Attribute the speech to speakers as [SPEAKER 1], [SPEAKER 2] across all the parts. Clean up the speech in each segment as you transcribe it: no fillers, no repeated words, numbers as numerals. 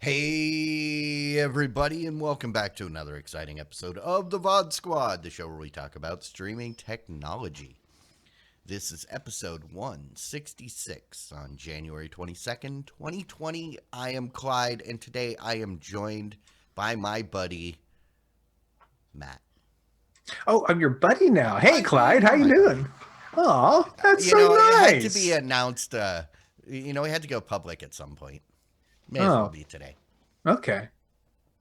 [SPEAKER 1] Hey, everybody, and welcome back to another exciting episode of the VOD Squad, the show where we talk about streaming technology. This is episode 166 on January 22nd, 2020. I am Clyde, and today I am joined by my buddy, Matt.
[SPEAKER 2] Oh, I'm your buddy now. Hey, Clyde, how you doing? Oh, that's so nice.
[SPEAKER 1] It had to be announced, we had to go public at some point. May as well be today.
[SPEAKER 2] Okay.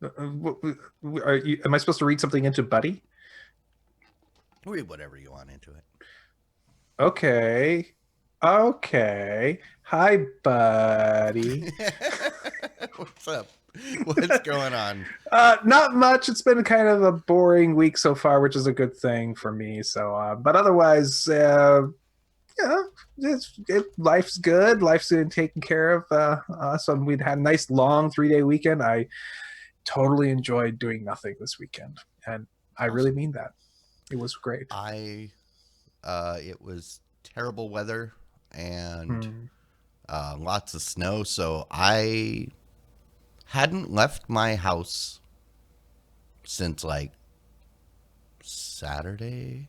[SPEAKER 2] Am I supposed to read something into Buddy?
[SPEAKER 1] Read whatever you want into it.
[SPEAKER 2] Okay. Hi, Buddy.
[SPEAKER 1] What's up? What's going on?
[SPEAKER 2] Not much. It's been kind of a boring week so far, which is a good thing for me. So, but otherwise, life's good. Life's been taken care of us. And we'd had a nice long 3-day weekend. I totally enjoyed doing nothing this weekend, and I really mean that. It was great.
[SPEAKER 1] It was terrible weather and lots of snow, so I hadn't left my house since like Saturday.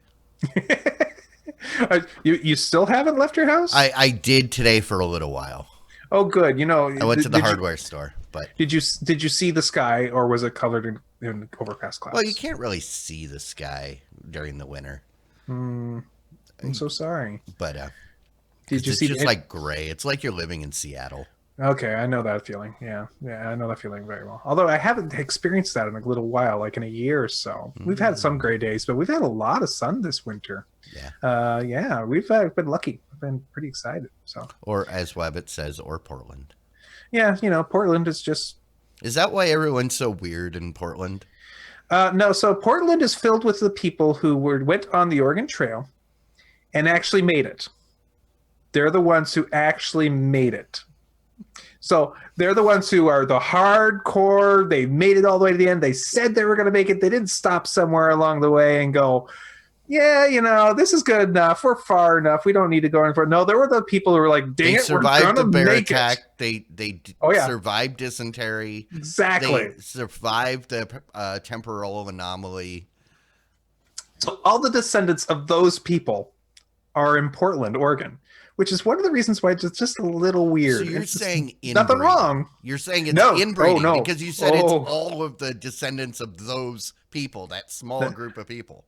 [SPEAKER 2] You still haven't left your house?
[SPEAKER 1] I did today for a little while.
[SPEAKER 2] Oh, good.
[SPEAKER 1] I went to the hardware store, but
[SPEAKER 2] did you see the sky, or was it colored in overcast clouds?
[SPEAKER 1] Well, you can't really see the sky during the winter.
[SPEAKER 2] I'm so sorry.
[SPEAKER 1] But
[SPEAKER 2] did you see?
[SPEAKER 1] It's just like gray. It's like you're living in Seattle.
[SPEAKER 2] Okay, I know that feeling. Yeah, I know that feeling very well. Although I haven't experienced that in a little while, like in a year or so. We've had some gray days, but we've had a lot of sun this winter.
[SPEAKER 1] Yeah.
[SPEAKER 2] We've been lucky. I've been pretty excited. So,
[SPEAKER 1] or as Webbit says, or Portland.
[SPEAKER 2] Yeah, Portland is just.
[SPEAKER 1] Is that why everyone's so weird in Portland?
[SPEAKER 2] No, so Portland is filled with the people who went on the Oregon Trail and actually made it. They're the ones who actually made it. So they're the ones who are the hardcore. They made it all the way to the end. They said they were going to make it. They didn't stop somewhere along the way and go, yeah, this is good enough. We're far enough. We don't need to go any further. No, there were the people who were like, dang it, we're going to make it.
[SPEAKER 1] They survived dysentery.
[SPEAKER 2] Exactly.
[SPEAKER 1] They survived the temporal anomaly.
[SPEAKER 2] So all the descendants of those people are in Portland, Oregon, which is one of the reasons why it's just a little weird.
[SPEAKER 1] So you're saying inbreeding.
[SPEAKER 2] Nothing wrong.
[SPEAKER 1] You're saying it's inbreeding because you said it's
[SPEAKER 2] Oh.
[SPEAKER 1] all of the descendants of those people, that small group of people.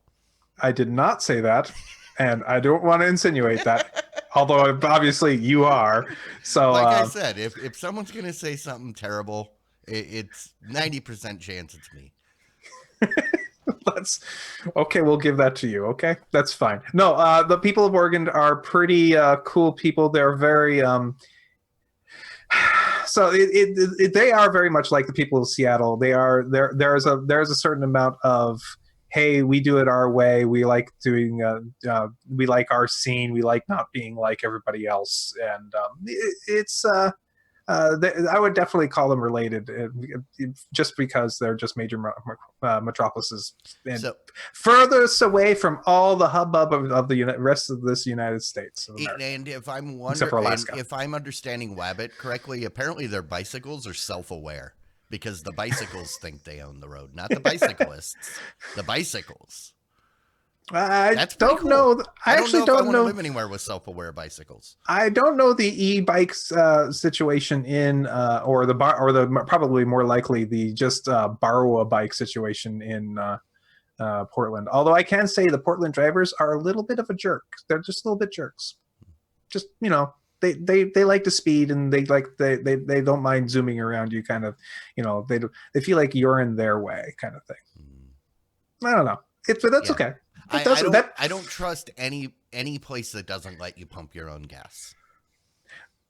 [SPEAKER 2] I did not say that, and I don't want to insinuate that, although obviously you are. So,
[SPEAKER 1] like I said, if someone's going to say something terrible, it's 90% chance it's me.
[SPEAKER 2] Okay, we'll give that to you. Okay, that's fine. No, the people of Oregon are pretty cool people. They're very so they are very much like the people of Seattle. There's a certain amount of, hey, we do it our way. We like doing we like our scene. We like not being like everybody else, and I would definitely call them related, just because they're just major metropolises and furthest away from all the hubbub of the rest of this United States.
[SPEAKER 1] And if I'm if I'm understanding Wabbit correctly, apparently their bicycles are self-aware because the bicycles think they own the road, not the bicyclists. The bicycles.
[SPEAKER 2] I don't know. I actually don't know.
[SPEAKER 1] Live anywhere with self-aware bicycles.
[SPEAKER 2] I don't know the e-bikes situation in or the probably more likely the just borrow a bike situation in Portland. Although I can say the Portland drivers are a little bit of a jerk. They're just a little bit jerks. Just they like to speed, and they don't mind zooming around you. Kind of, they feel like you're in their way, kind of thing. I don't know. But that's okay.
[SPEAKER 1] I don't trust any place that doesn't let you pump your own gas.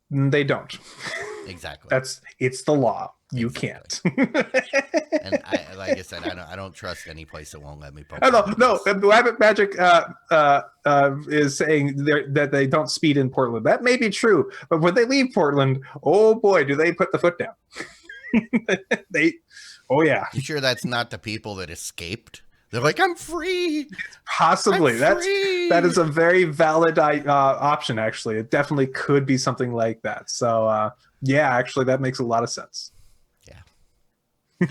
[SPEAKER 2] They don't.
[SPEAKER 1] Exactly.
[SPEAKER 2] It's the law. You
[SPEAKER 1] Exactly.
[SPEAKER 2] can't.
[SPEAKER 1] And like I said, I don't trust any place that won't let me
[SPEAKER 2] Oh,
[SPEAKER 1] Pokemon.
[SPEAKER 2] no, Rabbit Magic is saying that they don't speed in Portland. That may be true, but when they leave Portland, oh boy, do they put the foot down. Oh yeah,
[SPEAKER 1] You sure that's not the people that escaped? They're like, I'm free.
[SPEAKER 2] possibly.
[SPEAKER 1] I'm free.
[SPEAKER 2] That is a very valid option. Actually, it definitely could be something like that. So yeah, actually, that makes a lot of sense.
[SPEAKER 1] Yeah.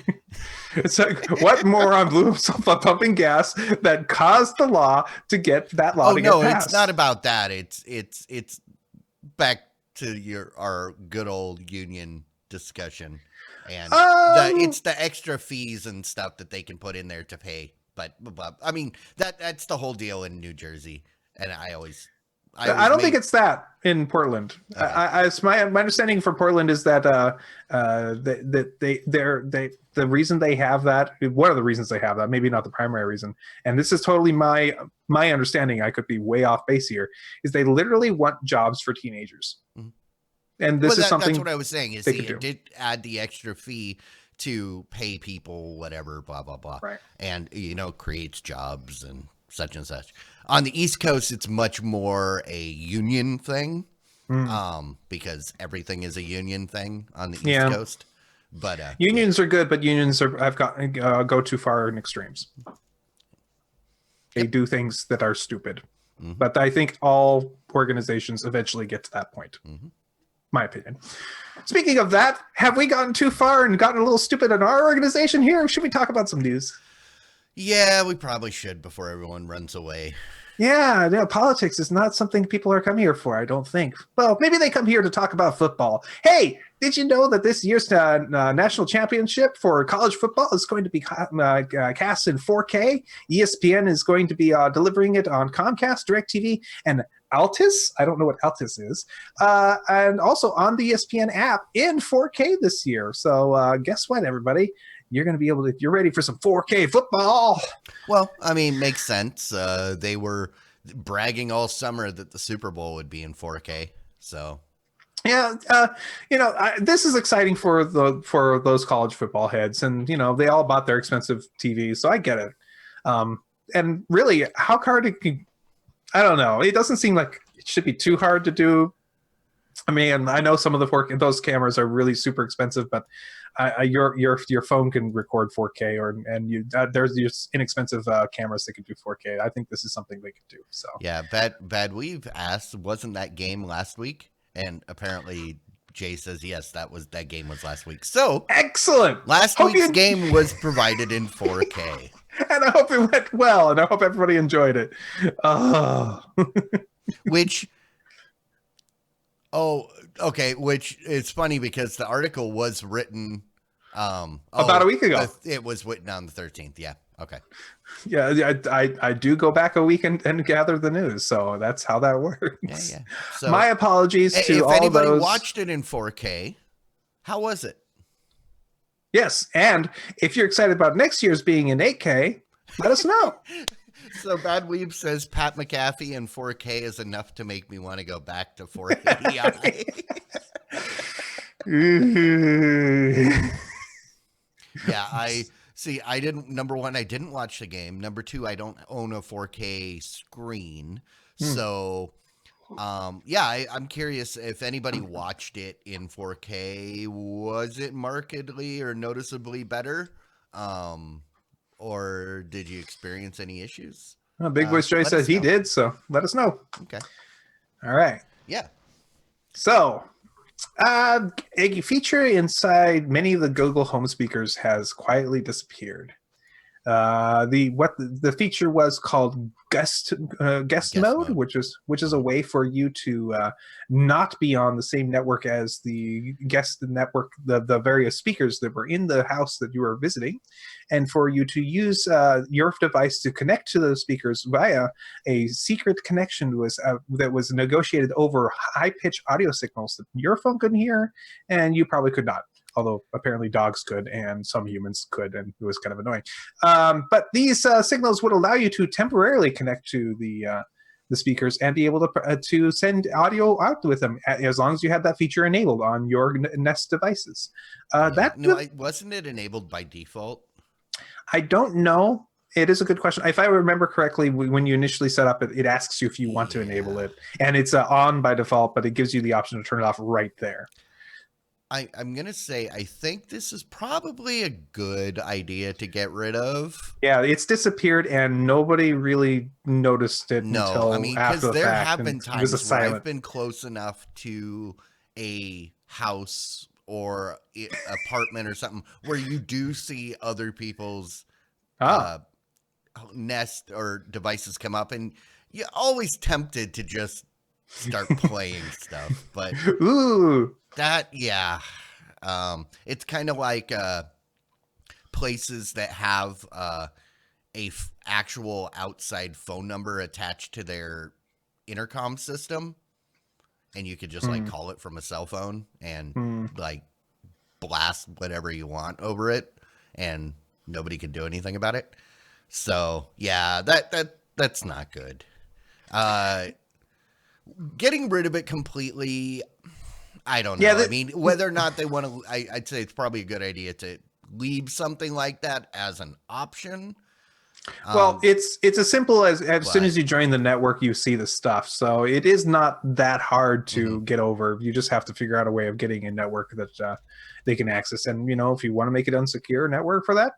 [SPEAKER 2] It's like, what moron blew himself up pumping gas that caused the law to get that law to get passed?
[SPEAKER 1] It's not about that. It's back to our good old union discussion, and it's the extra fees and stuff that they can put in there to pay. But I mean that's the whole deal in New Jersey, and I don't
[SPEAKER 2] think it's that in Portland. Okay. My understanding for Portland is that the reason they have that, one of the reasons they have that, maybe not the primary reason, and this is totally my understanding, I could be way off base here, is they literally want jobs for teenagers. Mm-hmm. And this is something
[SPEAKER 1] that's what I was saying. Is it did add the extra fee to pay people, whatever, blah blah blah,
[SPEAKER 2] right?
[SPEAKER 1] And creates jobs and such and such. On the East Coast, it's much more a union thing, because everything is a union thing on the East Coast. But
[SPEAKER 2] unions are good, but unions go too far in extremes. They do things that are stupid. Mm-hmm. But I think all organizations eventually get to that point. Mm-hmm. My opinion. Speaking of that, have we gotten too far and gotten a little stupid in our organization here? Or should we talk about some news?
[SPEAKER 1] Yeah, we probably should before everyone runs away.
[SPEAKER 2] Yeah, politics is not something people are coming here for, I don't think. Well, maybe they come here to talk about football. Hey, did you know that this year's national championship for college football is going to be cast in 4K? ESPN is going to be delivering it on Comcast, DirecTV, and Altis. I don't know what Altis is. And also on the ESPN app in 4K this year. So guess what, everybody? You're going to be able to, if you're ready for some 4K football.
[SPEAKER 1] Well, I mean, makes sense. They were bragging all summer that the Super Bowl would be in 4K. So,
[SPEAKER 2] yeah, this is exciting for those college football heads, and they all bought their expensive TVs, so I get it. And really, how hard I don't know. It doesn't seem like it should be too hard to do. I mean, I know some of those cameras are really super expensive, but your phone can record 4K, there's just inexpensive cameras that can do 4K. I think this is something they could do. So
[SPEAKER 1] yeah, Bad We've asked, wasn't that game last week? And apparently Jay says yes, that game was last week. So
[SPEAKER 2] excellent.
[SPEAKER 1] Last week's game was provided in 4K,
[SPEAKER 2] and I hope it went well, and I hope everybody enjoyed it.
[SPEAKER 1] Which. Oh, okay. Which is funny because the article was written
[SPEAKER 2] about a week ago.
[SPEAKER 1] It was written on the 13th. Yeah. Okay.
[SPEAKER 2] Yeah, I do go back a week and gather the news, so that's how that works.
[SPEAKER 1] Yeah. So
[SPEAKER 2] my apologies to all those. If
[SPEAKER 1] anybody watched it in 4K, how was it?
[SPEAKER 2] Yes, and if you're excited about next year's being in 8K, let us know.
[SPEAKER 1] So Bad Weeb says Pat McAfee in 4K is enough to make me want to go back to 480i. Yeah, I didn't. Number one, I didn't watch the game. Number two, I don't own a 4K screen. So, I'm curious if anybody watched it in 4K. Was it markedly or noticeably better? Or did you experience any issues?
[SPEAKER 2] Big Voice Joy says he did, so let us know.
[SPEAKER 1] Okay.
[SPEAKER 2] All right.
[SPEAKER 1] Yeah.
[SPEAKER 2] So, a feature inside many of the Google Home speakers has quietly disappeared. The feature was called guest mode, which is a way for you to not be on the same network as the guest network, the various speakers that were in the house that you were visiting, and for you to use your device to connect to those speakers via a secret connection that was negotiated over high-pitched audio signals that your phone couldn't hear and you probably could not. Although apparently dogs could and some humans could, and it was kind of annoying. But these signals would allow you to temporarily connect to the the speakers and be able to send audio out with them as long as you have that feature enabled on your Nest devices.
[SPEAKER 1] Wasn't it enabled by default?
[SPEAKER 2] I don't know. It is a good question. If I remember correctly, when you initially set up, it asks you if you want to enable it, and it's on by default, but it gives you the option to turn it off right there.
[SPEAKER 1] I'm going to say I think this is probably a good idea to get rid of.
[SPEAKER 2] Yeah, it's disappeared and nobody really noticed it until after the
[SPEAKER 1] there
[SPEAKER 2] fact.
[SPEAKER 1] have been times where I've been close enough to a house or apartment or something where you do see other people's Nest or devices come up, and you're always tempted to just start playing stuff. But
[SPEAKER 2] ooh,
[SPEAKER 1] that, yeah. It's kind of like places that have actual outside phone number attached to their intercom system, and you could just like call it from a cell phone and like blast whatever you want over it, and nobody can do anything about it. So yeah, that's not good. Getting rid of it completely, I don't know. I mean, whether or not they want to, I'd say it's probably a good idea to leave something like that as an option.
[SPEAKER 2] Well, it's as simple as soon as you join the network, you see the stuff. So it is not that hard to get over. You just have to figure out a way of getting a network that they can access. And, if you want to make it unsecure network for that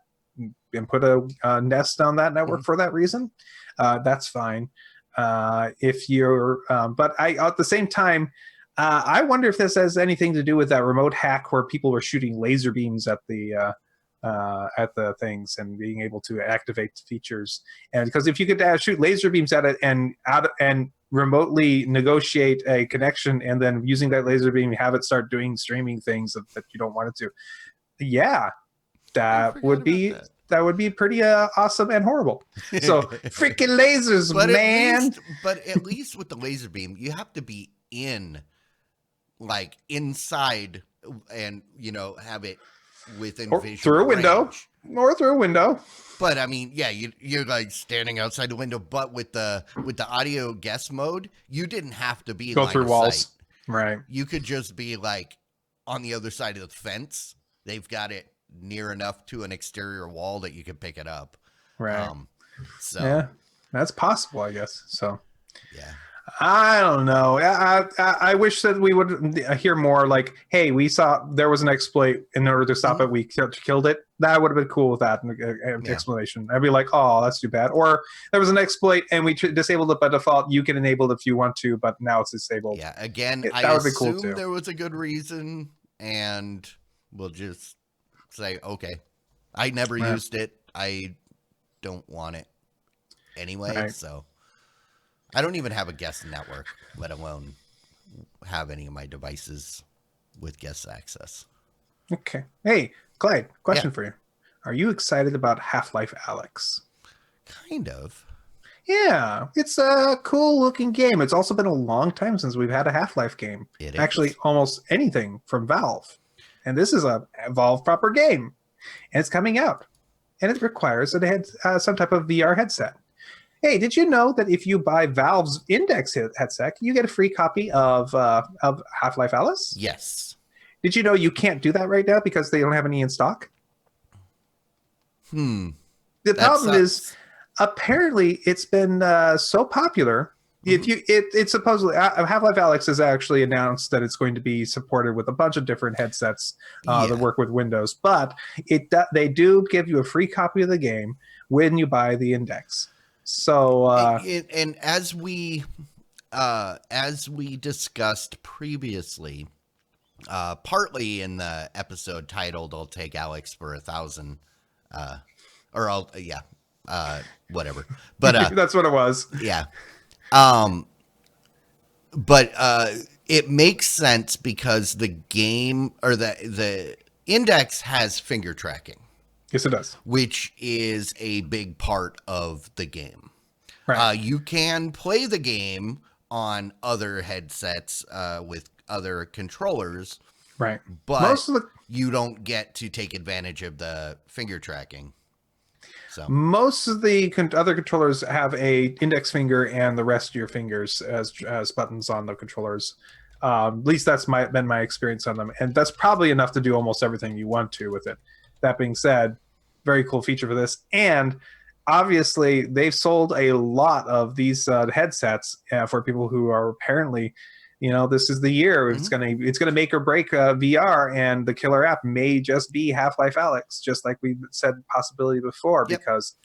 [SPEAKER 2] and put a Nest on that network for that reason, that's fine. If you're, but at the same time, I wonder if this has anything to do with that remote hack where people were shooting laser beams at the things and being able to activate features. And because if you could shoot laser beams at it and remotely negotiate a connection, and then using that laser beam, have it start doing streaming things that you don't want it to, yeah, that would be pretty awesome and horrible. So freaking lasers, man!
[SPEAKER 1] But at least with the laser beam, you have to be inside, and have it within visual
[SPEAKER 2] through a window,
[SPEAKER 1] range.
[SPEAKER 2] through a window.
[SPEAKER 1] But I mean, yeah, you're like standing outside the window. But with the audio guest mode, you didn't have to be
[SPEAKER 2] go through walls,
[SPEAKER 1] sight.
[SPEAKER 2] Right?
[SPEAKER 1] You could just be like on the other side of the fence. They've got it near enough to an exterior wall that you can pick it up.
[SPEAKER 2] Right.
[SPEAKER 1] So
[SPEAKER 2] yeah, that's possible, I guess. So
[SPEAKER 1] yeah.
[SPEAKER 2] I don't know. I wish that we would hear more like, hey, we saw there was an exploit in order to stop it. We killed it. That would have been cool with that explanation. I'd be like, oh, that's too bad. Or there was an exploit and we disabled it by default. You can enable it if you want to, but now it's disabled.
[SPEAKER 1] Yeah, again,
[SPEAKER 2] that
[SPEAKER 1] I
[SPEAKER 2] would be cool
[SPEAKER 1] assume
[SPEAKER 2] too.
[SPEAKER 1] there was a good reason, and we'll just say, okay, I never used it. I don't want it anyway, so I don't even have a guest network, let alone have any of my devices with guest access.
[SPEAKER 2] Okay. Hey, Clyde, question for you. Are you excited about Half-Life Alyx?
[SPEAKER 1] Kind of.
[SPEAKER 2] Yeah, it's a cool looking game. It's also been a long time since we've had a Half-Life game. Actually, almost anything from Valve. And this is a Valve proper game. And it's coming out. And it requires some type of VR headset. Hey, did you know that if you buy Valve's Index headset, you get a free copy of Half-Life Alyx?
[SPEAKER 1] Yes.
[SPEAKER 2] Did you know you can't do that right now because they don't have any in stock? The problem is, apparently, it's been so popular. It's supposedly Half-Life Alyx has actually announced that it's going to be supported with a bunch of different headsets that work with Windows, but they do give you a free copy of the game when you buy the Index. So
[SPEAKER 1] and as we discussed previously, partly in the episode titled "I'll Take Alex for 1,000," or whatever. But
[SPEAKER 2] that's what it was.
[SPEAKER 1] Yeah. But it makes sense because the game or the Index has finger tracking.
[SPEAKER 2] Yes, it does.
[SPEAKER 1] Which is a big part of the game.
[SPEAKER 2] Right.
[SPEAKER 1] You can play the game on other headsets with other controllers.
[SPEAKER 2] Right.
[SPEAKER 1] But you don't get to take advantage of the finger tracking. So
[SPEAKER 2] most of the other controllers have a index finger and the rest of your fingers as buttons on the controllers. At least that's been my experience on them, and that's probably enough to do almost everything you want to with it. That being said, very cool feature for this, and obviously they've sold a lot of these headsets for people who are apparently, this is the year. It's gonna make or break VR, and the killer app may just be Half-Life Alyx, just like we said possibility before, because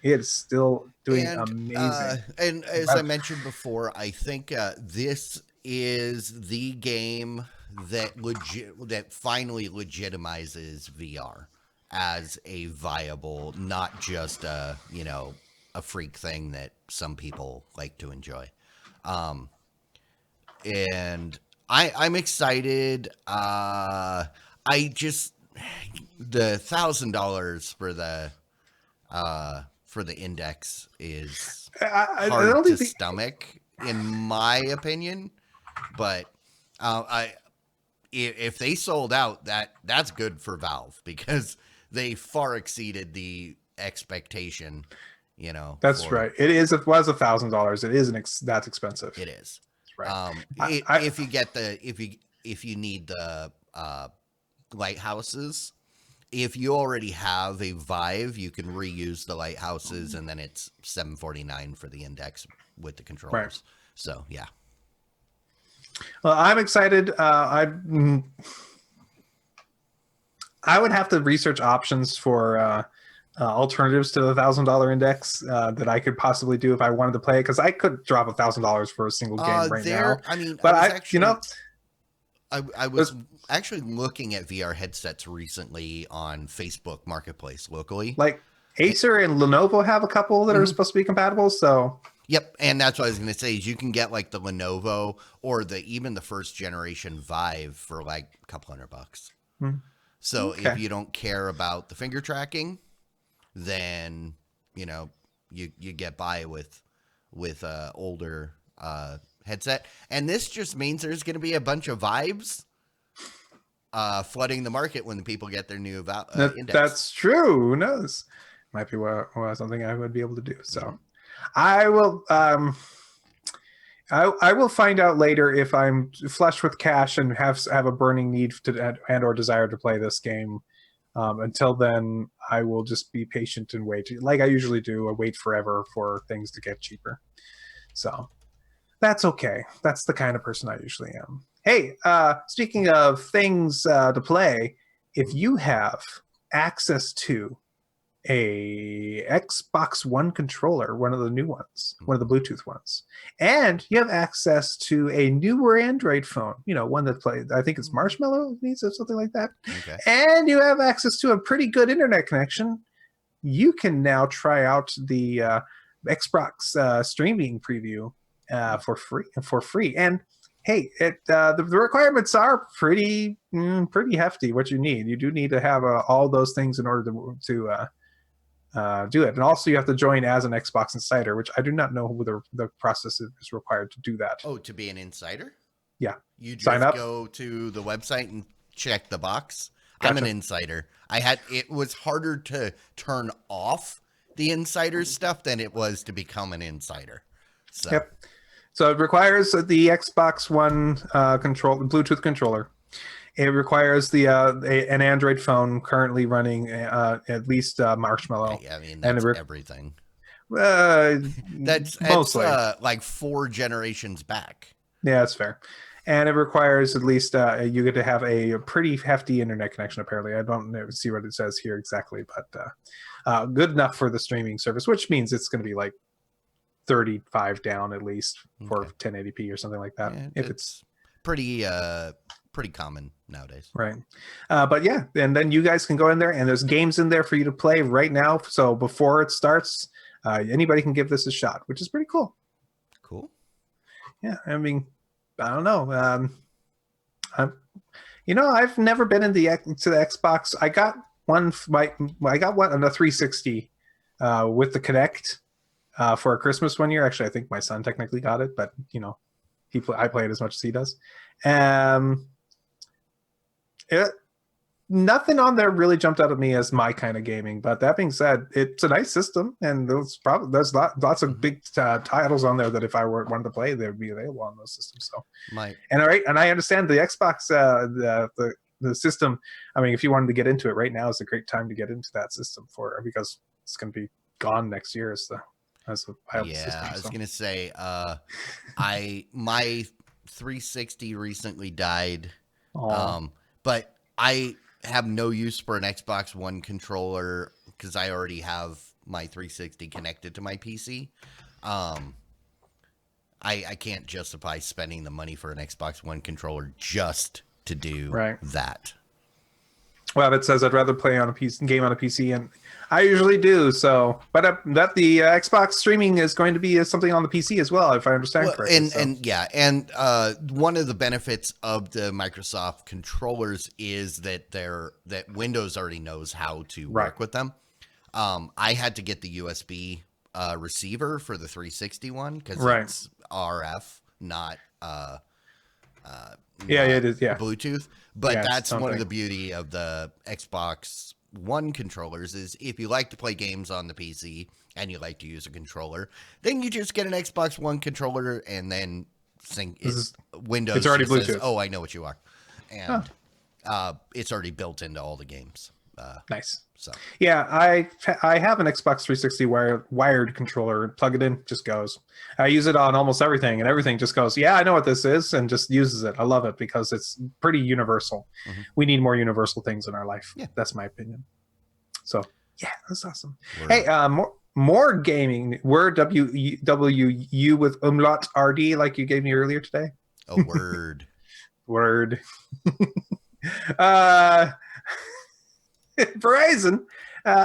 [SPEAKER 2] it's still doing amazing.
[SPEAKER 1] And as I mentioned before, I think this is the game that finally legitimizes VR as a viable, not just a freak thing that some people like to enjoy. And I'm excited. I just the $1,000 for the index is hard to stomach, in my opinion. But if they sold out, that's good for Valve, because they far exceeded the expectation.
[SPEAKER 2] That's right. It was $1,000. It is that's expensive.
[SPEAKER 1] It is.
[SPEAKER 2] Right.
[SPEAKER 1] If you get if you need the lighthouses. If you already have a Vive, you can reuse the lighthouses, and then it's $749 for the index with the controllers. Right. So yeah.
[SPEAKER 2] Well, I'm excited. I would have to research options for alternatives to the $1,000 index that I could possibly do if I wanted to play it, because I could drop $1,000 for a single game right now.
[SPEAKER 1] I mean,
[SPEAKER 2] but
[SPEAKER 1] I was actually looking at VR headsets recently on Facebook Marketplace locally.
[SPEAKER 2] Like Acer and Lenovo have a couple that are supposed to be compatible. So
[SPEAKER 1] yep, and that's what I was going to say, is you can get like the Lenovo or even the first generation Vive for like a couple $100. So if you don't care about the finger tracking, then you get by with older headset. And this just means there's going to be a bunch of Vibes flooding the market when the people get their new index.
[SPEAKER 2] That's true. Who knows? Might be something I would be able to do. So I will I will find out later if I'm flush with cash and have a burning need and or desire to play this game. Until then, I will just be patient and wait, like I usually do. I wait forever for things to get cheaper. So that's okay. That's the kind of person I usually am. Hey, speaking of things to play, if you have access to a Xbox One controller, one of the new ones, one of the Bluetooth ones, and you have access to a newer Android phone, one that plays, I think it's Marshmallow needs or something like that, and you have access to a pretty good internet connection, you can now try out the Xbox streaming preview for free. And hey, the requirements are pretty hefty. What you do need to have all those things in order to do it. And also you have to join as an Xbox Insider, which I do not know who the process is required to do that.
[SPEAKER 1] Oh, to be an insider?
[SPEAKER 2] Yeah.
[SPEAKER 1] You just go to the website and check the box. Gotcha. I'm an insider. It was harder to turn off the insider stuff than it was to become an insider. So. Yep.
[SPEAKER 2] So it requires the Xbox One Bluetooth controller. It requires an Android phone currently running at least Marshmallow.
[SPEAKER 1] I mean, that's everything. That's
[SPEAKER 2] mostly
[SPEAKER 1] like 4 generations back.
[SPEAKER 2] Yeah, that's fair. And it requires at least you get to have a pretty hefty internet connection. Apparently, I don't see what it says here exactly, but good enough for the streaming service, which means it's going to be like 35 down at least for 1080p or something like that.
[SPEAKER 1] Yeah, if it's pretty common nowadays,
[SPEAKER 2] right? But yeah, and then you guys can go in there, and there's games in there for you to play right now. So before it starts, anybody can give this a shot, which is pretty cool.
[SPEAKER 1] Cool.
[SPEAKER 2] Yeah, I mean, I don't know. I've never been to the Xbox. I got one. I got one on the 360 with the Kinect. For Christmas one year. Actually, I think my son technically got it, but I play it as much as he does. nothing on there really jumped out at me as my kind of gaming. But that being said, it's a nice system, and there's lots of big titles on there that if I wanted to play, they would be available on those systems. So, and I understand the Xbox, the system. I mean, if you wanted to get into it right now, is a great time to get into that system because it's going to be gone next year as the viable system.
[SPEAKER 1] I was gonna say, my 360 recently died, but I have no use for an Xbox One controller because I already have my 360 connected to my PC. I can't justify spending the money for an Xbox One controller just to do that.
[SPEAKER 2] Well, it says I'd rather play on a game on a PC, and I usually do. So, but that the Xbox streaming is going to be something on the PC as well, if I understand correctly.
[SPEAKER 1] And one of the benefits of the Microsoft controllers is that that Windows already knows how to work with them. I had to get the USB receiver for the 360 one because it's RF, not
[SPEAKER 2] it is. Yeah,
[SPEAKER 1] Bluetooth. But that's one of the beauty of the Xbox One controllers is if you like to play games on the PC and you like to use a controller, then you just get an Xbox One controller and then Windows.
[SPEAKER 2] It's already Bluetooth.
[SPEAKER 1] Says, oh, I know what you are, and it's already built into all the games.
[SPEAKER 2] Nice.
[SPEAKER 1] So
[SPEAKER 2] yeah, I have an Xbox 360 wired controller. Plug it in, just goes. I use it on almost everything, and everything just goes. Yeah, I know what this is, and just uses it. I love it because it's pretty universal. Mm-hmm. We need more universal things in our life. Yeah, that's my opinion. So yeah, that's awesome. Hey, more gaming. Word WU with umlaut RD like you gave me earlier today.
[SPEAKER 1] A word.
[SPEAKER 2] Word. Verizon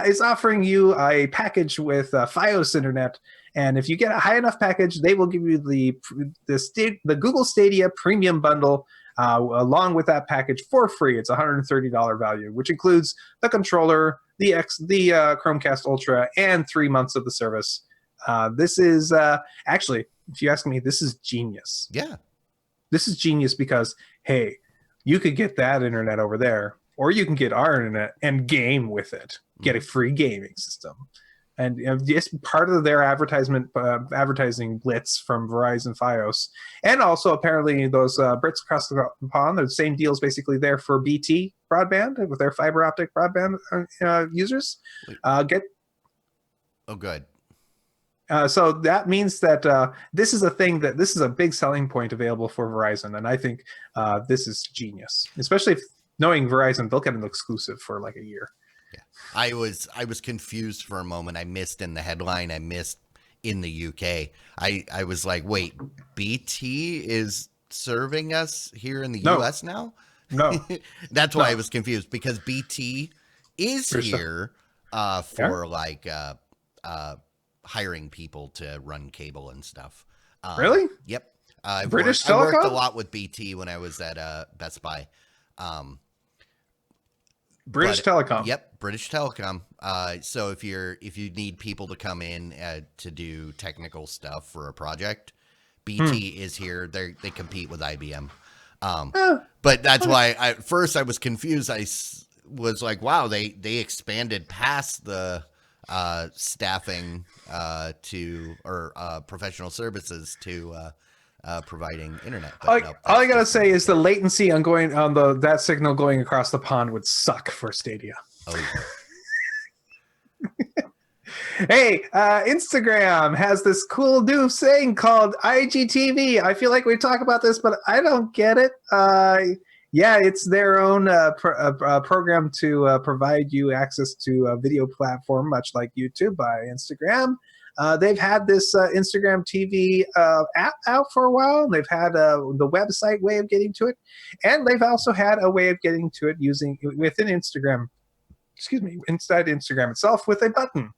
[SPEAKER 2] is offering you a package with Fios internet, and if you get a high enough package, they will give you the Google Stadia Premium Bundle along with that package for free. It's $130 value, which includes the controller, the Chromecast Ultra, and 3 months of the service. This is actually, if you ask me, this is genius.
[SPEAKER 1] Yeah,
[SPEAKER 2] this is genius because hey, you could get that internet over there. Or you can get our internet and game with it. Get a free gaming system, and it's part of their advertising blitz from Verizon Fios, and also apparently those Brits across the pond. The same deals basically there for BT broadband with their fiber optic broadband users. Good. So that means that this is a big selling point available for Verizon, and I think this is genius, especially if. Knowing Verizon, they'll get an exclusive for like a year.
[SPEAKER 1] Yeah, I was confused for a moment. I missed in the headline. I missed in the UK. I was like, wait, BT is serving us here in the US now?
[SPEAKER 2] No,
[SPEAKER 1] that's why I was confused because BT is here for like hiring people to run cable and stuff.
[SPEAKER 2] Really?
[SPEAKER 1] Yep.
[SPEAKER 2] British Telecom?
[SPEAKER 1] I worked a lot with BT when I was at Best Buy.
[SPEAKER 2] British Telecom.
[SPEAKER 1] Yep, British Telecom. So if you need people to come in to do technical stuff for a project, BT is here. They compete with IBM. But that's why at first I was confused. I was like, wow, they expanded past the staffing to professional services to providing internet.
[SPEAKER 2] All I gotta say is the latency on that signal going across the pond would suck for Stadia.
[SPEAKER 1] Oh,
[SPEAKER 2] yeah. Hey, Instagram has this cool new saying called IGTV. I feel like we talk about this, but I don't get it. Yeah, it's their own program to provide you access to a video platform, much like YouTube by Instagram. They've had this Instagram TV app out for a while. They've had the website way of getting to it, and they've also had a way of getting to it within Instagram. Inside Instagram itself with a button.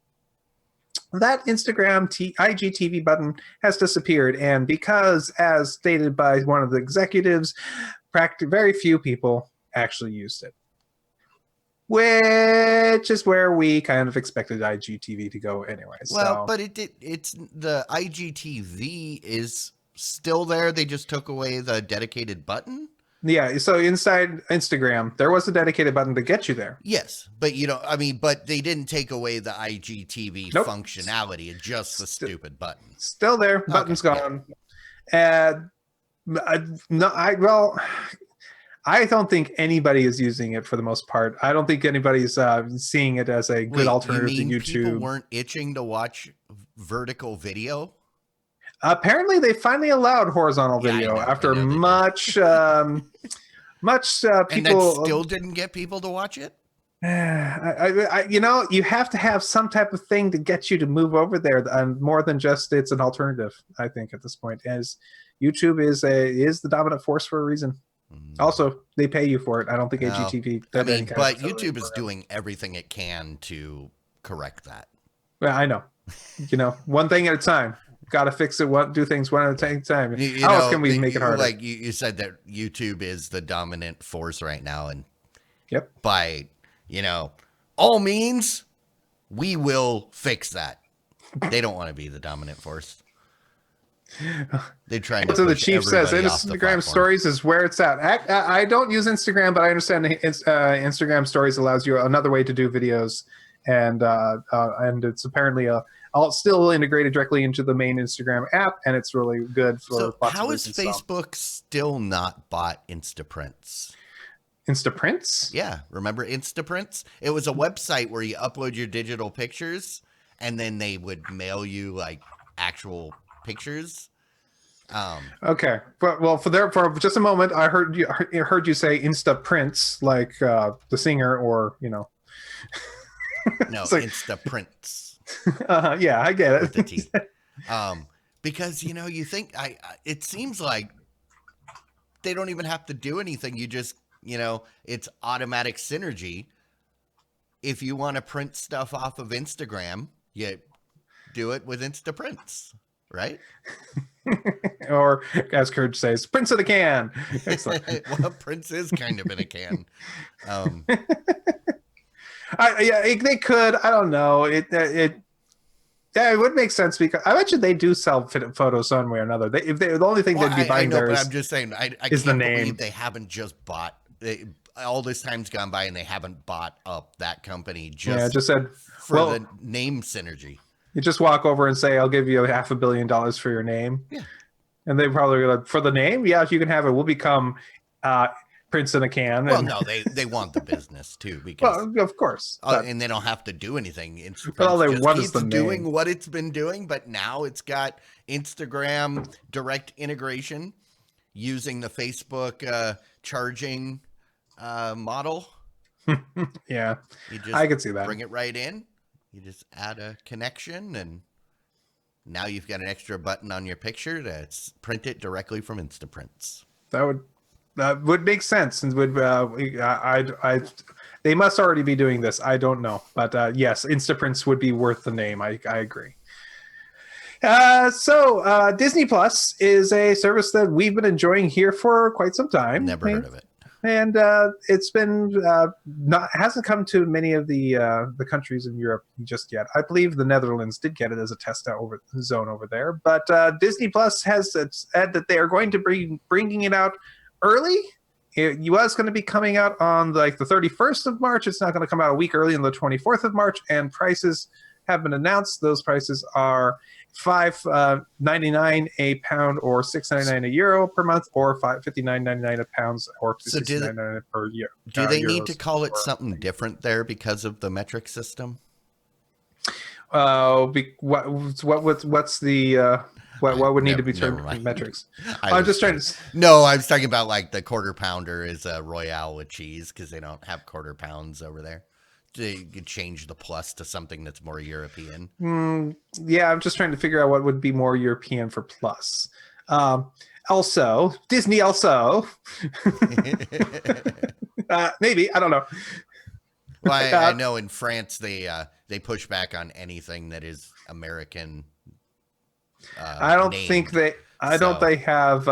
[SPEAKER 2] That Instagram IGTV button has disappeared, and because, as stated by one of the executives, very few people actually used it. Which is where we kind of expected IGTV to go anyway.
[SPEAKER 1] Well, but it's the IGTV is still there. They just took away the dedicated button.
[SPEAKER 2] Yeah, so inside Instagram, there was a dedicated button to get you there.
[SPEAKER 1] Yes, but but they didn't take away the IGTV
[SPEAKER 2] Nope.
[SPEAKER 1] functionality, just the stupid button.
[SPEAKER 2] Still there.
[SPEAKER 1] Okay,
[SPEAKER 2] Button's
[SPEAKER 1] yeah.
[SPEAKER 2] gone. And no, I don't think anybody is using it for the most part. I don't think anybody's seeing it as a good
[SPEAKER 1] Wait, you
[SPEAKER 2] alternative to
[SPEAKER 1] mean people
[SPEAKER 2] YouTube.
[SPEAKER 1] weren't itching to watch vertical video?
[SPEAKER 2] Apparently, they finally allowed horizontal
[SPEAKER 1] Yeah,
[SPEAKER 2] video
[SPEAKER 1] I
[SPEAKER 2] after
[SPEAKER 1] know they did.
[SPEAKER 2] much
[SPEAKER 1] And that
[SPEAKER 2] people.
[SPEAKER 1] still didn't get people to watch it?
[SPEAKER 2] You have to have some type of thing to get you to move over there, more than just it's an alternative. I think at this point, as YouTube is the dominant force for a reason. Also, they pay you for it. I don't think
[SPEAKER 1] Well,
[SPEAKER 2] AGTV.
[SPEAKER 1] I mean, but YouTube is doing everything it can to correct that.
[SPEAKER 2] Well, I know. One thing at a time. Got to fix it. Do things one at a time.
[SPEAKER 1] You
[SPEAKER 2] How
[SPEAKER 1] know,
[SPEAKER 2] else can we make it harder?
[SPEAKER 1] Like you said that YouTube is the dominant force right now, and
[SPEAKER 2] Yep.
[SPEAKER 1] by all means, we will fix that. They don't want to be the dominant force. They're trying to.
[SPEAKER 2] So the
[SPEAKER 1] push
[SPEAKER 2] chief says
[SPEAKER 1] everybody off the
[SPEAKER 2] Instagram
[SPEAKER 1] platform.
[SPEAKER 2] stories is where it's at. I don't use Instagram, but I understand Instagram stories allows you another way to do videos, and it's apparently still integrated directly into the main Instagram app, and it's really good for.
[SPEAKER 1] So
[SPEAKER 2] lots
[SPEAKER 1] how
[SPEAKER 2] of
[SPEAKER 1] is
[SPEAKER 2] reasons.
[SPEAKER 1] Facebook still not bought Insta-Prince?
[SPEAKER 2] Insta-Prince?
[SPEAKER 1] Yeah, remember Insta-Prince? It was a website where you upload your digital pictures, and then they would mail you like actual pictures.
[SPEAKER 2] Okay, but for just a moment, I heard you say Insta-Prince, like the singer, or
[SPEAKER 1] No,
[SPEAKER 2] like,
[SPEAKER 1] Insta-Prince.
[SPEAKER 2] Yeah, I get it.
[SPEAKER 1] With the T. Because you think it seems like they don't even have to do anything. You just it's automatic synergy. If you want to print stuff off of Instagram, you do it with Insta-Prince, right?
[SPEAKER 2] Or as Kurt says, Prince of the can. Excellent.
[SPEAKER 1] Well, Prince is kind of in a can.
[SPEAKER 2] They could. I don't know. It would make sense, because I bet you they do sell photos some way or another. The only thing they'd be buying
[SPEAKER 1] but
[SPEAKER 2] is
[SPEAKER 1] I'm just saying, I
[SPEAKER 2] is the
[SPEAKER 1] can't
[SPEAKER 2] name.
[SPEAKER 1] believe they haven't just bought. All this time's gone by and they haven't bought up that company
[SPEAKER 2] just said
[SPEAKER 1] for the name synergy.
[SPEAKER 2] You just walk over and say, "I'll give you $500 million for your name."
[SPEAKER 1] Yeah.
[SPEAKER 2] And they probably like, for the name, yeah, you can have it. We'll become Prince in a can.
[SPEAKER 1] Well, no, they want the business too, because
[SPEAKER 2] well, of course,
[SPEAKER 1] and they don't have to do anything.
[SPEAKER 2] All they want
[SPEAKER 1] keeps
[SPEAKER 2] is the
[SPEAKER 1] doing
[SPEAKER 2] name.
[SPEAKER 1] what it's been doing, but now it's got Instagram direct integration using the Facebook charging model.
[SPEAKER 2] Yeah,
[SPEAKER 1] You just
[SPEAKER 2] I could see that.
[SPEAKER 1] Bring it right in. You just add a connection, and now you've got an extra button on your picture to print it directly from Insta-Prince.
[SPEAKER 2] That would make sense, and would they must already be doing this. I don't know, but yes, Insta-Prince would be worth the name. I agree. So Disney Plus is a service that we've been enjoying here for quite some time.
[SPEAKER 1] Never heard of it.
[SPEAKER 2] And it's been hasn't come to many of the countries in Europe just yet. I believe the Netherlands did get it as a test zone over there. But Disney Plus has said that they are going to be bringing it out early. It was going to be coming out on the 31st of March. It's not going to come out a week early on the 24th of March. And prices have been announced. Those prices are $5.99 a pound, or €6.99 a euro per month, or $59.99 a pound, or $69.99 per year.
[SPEAKER 1] Do they need to call it something different there because of the metric system?
[SPEAKER 2] What's the what would need to be turned metrics? I'm just trying to.
[SPEAKER 1] No, I was talking about like the quarter pounder is a Royale with cheese, because they don't have quarter pounds over there. You could change the plus to something that's more European.
[SPEAKER 2] Yeah, I'm just trying to figure out what would be more European for plus. Also, Disney also. Maybe, I don't know.
[SPEAKER 1] Well, I know in France they push back on anything that is American.
[SPEAKER 2] I don't think they. Don't they have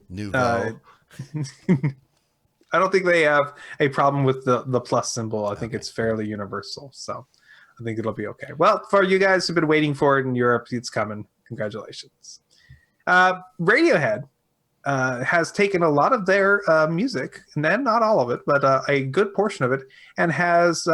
[SPEAKER 1] Nouveau.
[SPEAKER 2] I don't think they have a problem with the plus symbol. I think it's fairly universal, so I think it'll be okay. Well, for you guys who've been waiting for it in Europe, it's coming. Congratulations. Radiohead has taken a lot of their music, and then not all of it, but a good portion of it, and has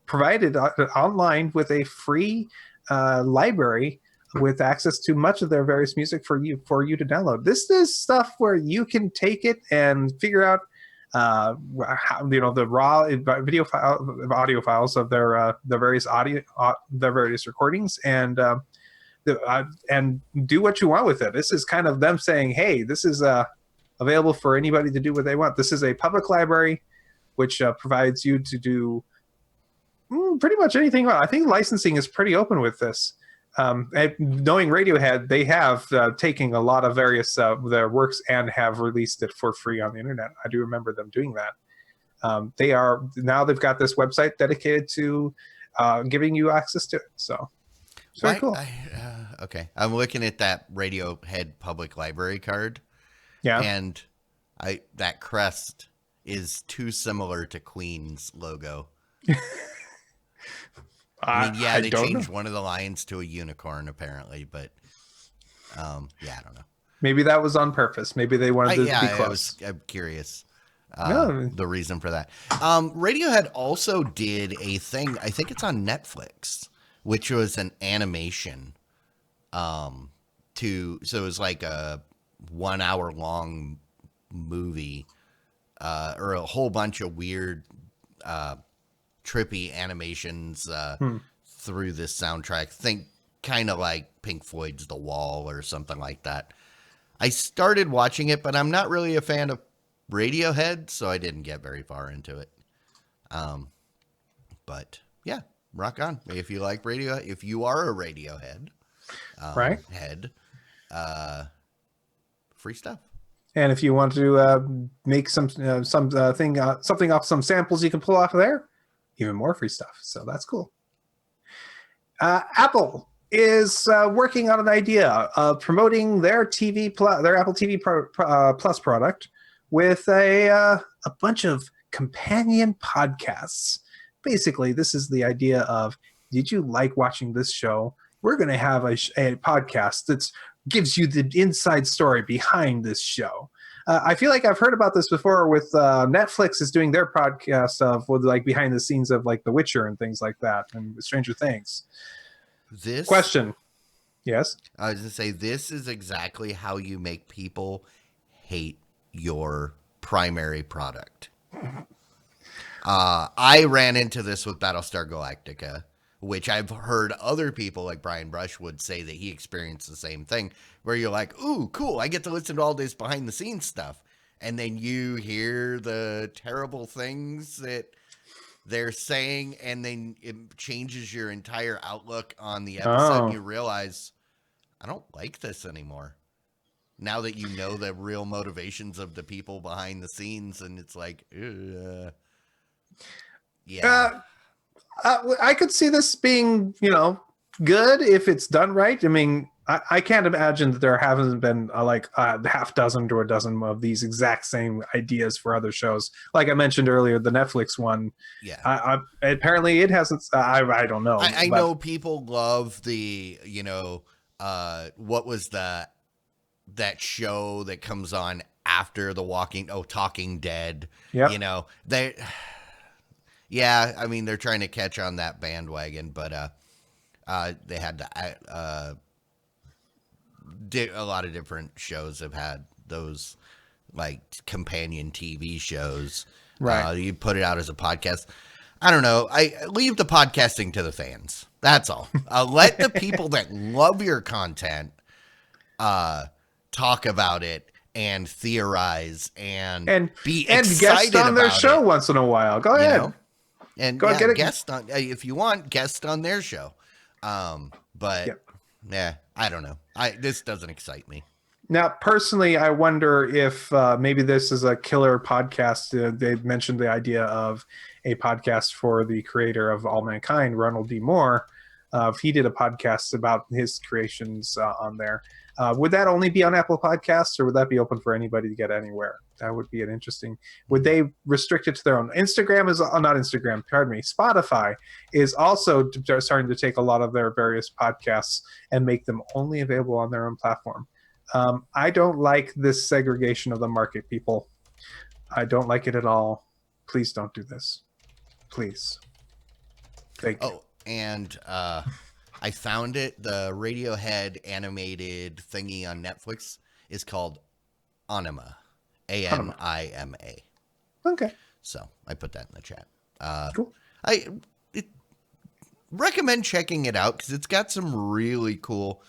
[SPEAKER 2] provided online with a free library with access to much of their various music for you to download. This is stuff where you can take it and figure out how, the raw audio files of their various recordings, and do what you want with it. This is kind of them saying, hey, this is available for anybody to do what they want. This is a public library which provides you to do pretty much anything. I think licensing is pretty open with this. And knowing Radiohead, they have taken a lot of various their works and have released it for free on the internet. I do remember them doing that. They've got this website dedicated to giving you access to it. So it's very cool.
[SPEAKER 1] Okay, I'm looking at that Radiohead public library card.
[SPEAKER 2] Yeah,
[SPEAKER 1] and that crest is too similar to Queen's logo. I mean, yeah, they changed one of the lions to a unicorn apparently, but yeah, I don't know.
[SPEAKER 2] Maybe that was on purpose. Maybe they wanted to be close.
[SPEAKER 1] I'm curious the reason for that. Radiohead also did a thing, I think it's on Netflix, which was an animation. So it was like a 1 hour long movie or a whole bunch of weird trippy animations through this soundtrack. Think kind of like Pink Floyd's The Wall or something like that. I started watching it, but I'm not really a fan of Radiohead, so I didn't get very far into it. But yeah, rock on. If you like Radiohead, if you are a Radiohead head, free stuff.
[SPEAKER 2] And if you want to make something off some samples you can pull off of there, even more free stuff. So that's cool. Apple is working on an idea of promoting their Apple TV Plus product with a bunch of companion podcasts. Basically, this is the idea of, did you like watching this show? We're going to have a podcast that gives you the inside story behind this show. I feel like I've heard about this before with Netflix is doing their podcast with like behind the scenes of like The Witcher and things like that, and Stranger Things. Question. Yes?
[SPEAKER 1] I was going to say, this is exactly how you make people hate your primary product. I ran into this with Battlestar Galactica, which I've heard other people like Brian Brushwood say that he experienced the same thing, where you're like, ooh, cool, I get to listen to all this behind the scenes stuff. And then you hear the terrible things that they're saying, and then it changes your entire outlook on the episode. And you realize, I don't like this anymore. Now that you know the real motivations of the people behind the scenes, and it's like, yeah.
[SPEAKER 2] I could see this being, good if it's done right. I mean, I can't imagine that there haven't been half dozen to a dozen of these exact same ideas for other shows. Like I mentioned earlier, the Netflix one. Yeah. Apparently it hasn't. I don't know.
[SPEAKER 1] I know people love the, what was that show that comes on after Talking Dead.
[SPEAKER 2] Yeah.
[SPEAKER 1] Yeah, I mean, they're trying to catch on that bandwagon, but they had to. A lot of different shows have had those like companion TV shows.
[SPEAKER 2] Right.
[SPEAKER 1] You put it out as a podcast. I don't know. I leave the podcasting to the fans. That's all. Let the people that love your content talk about it and theorize and be excited
[SPEAKER 2] guest on their show
[SPEAKER 1] it.
[SPEAKER 2] Once in a while. Go ahead.
[SPEAKER 1] And go get a guest on if you want guest on their show. But yeah, I don't know. This doesn't excite me.
[SPEAKER 2] Now, personally, I wonder if maybe this is a killer podcast. They mentioned the idea of a podcast for the creator of All Mankind, Ronald D. Moore. If he did a podcast about his creations on there. Would that only be on Apple Podcasts, or would that be open for anybody to get anywhere? That would be an interesting. Would they restrict it to their own? Spotify is also starting to take a lot of their various podcasts and make them only available on their own platform. I don't like this segregation of the market, people. I don't like it at all. Please don't do this. Please. Thank you.
[SPEAKER 1] Oh, and I found it. The Radiohead animated thingy on Netflix is called Anima, Anima.
[SPEAKER 2] Okay.
[SPEAKER 1] So I put that in the chat.
[SPEAKER 2] Cool.
[SPEAKER 1] I recommend checking it out because it's got some really cool,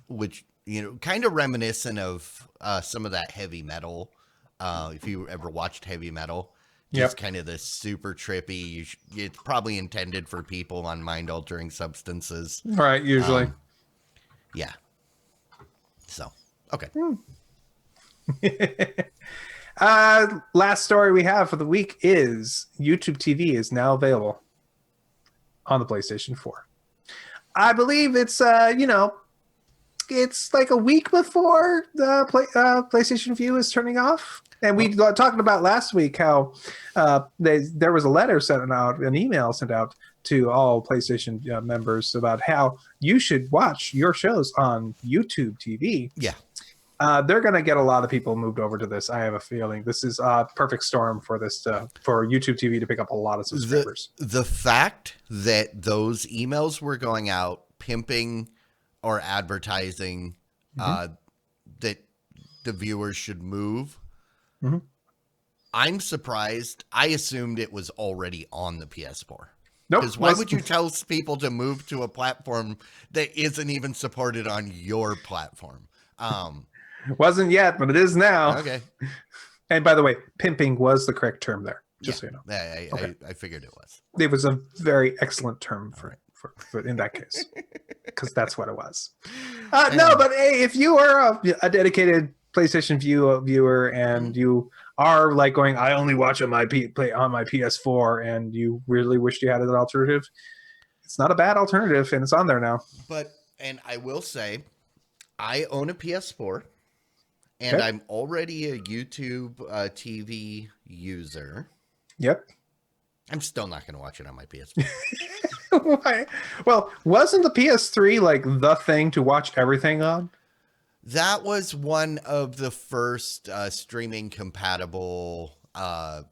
[SPEAKER 1] which kind of reminiscent of some of that heavy metal. If you ever watched heavy metal, just kind of this super trippy. It's probably intended for people on mind-altering substances.
[SPEAKER 2] Right. Usually.
[SPEAKER 1] Yeah. So, okay.
[SPEAKER 2] Last story we have for the week is YouTube TV is now available on the PlayStation 4. I believe it's it's like a week before the PlayStation View is turning off. And we talked about last week how there was a letter sent out, an email sent out to all PlayStation members about how you should watch your shows on YouTube TV.
[SPEAKER 1] Yeah.
[SPEAKER 2] They're going to get a lot of people moved over to this. I have a feeling this is a perfect storm for this for YouTube TV to pick up a lot of subscribers.
[SPEAKER 1] The fact that those emails were going out pimping or advertising that the viewers should move, I'm surprised. I assumed it was already on the PS4.
[SPEAKER 2] Nope.
[SPEAKER 1] Because why would you tell people to move to a platform that isn't even supported on your platform?
[SPEAKER 2] Wasn't yet, but it is now.
[SPEAKER 1] Okay.
[SPEAKER 2] And by the way, pimping was the correct term there, just so you know.
[SPEAKER 1] I figured it was.
[SPEAKER 2] It was a very excellent term for in that case, because that's what it was. No, but hey, if you are a dedicated PlayStation viewer and you are like going, I only watch on my PS4, and you really wished you had an alternative, it's not a bad alternative, and it's on there now.
[SPEAKER 1] And I will say, I own a PS4, and I'm already a YouTube TV user.
[SPEAKER 2] Yep.
[SPEAKER 1] I'm still not going to watch it on my PS4.
[SPEAKER 2] Why? Well, wasn't the PS3 like the thing to watch everything on?
[SPEAKER 1] That was one of the first streaming compatible, and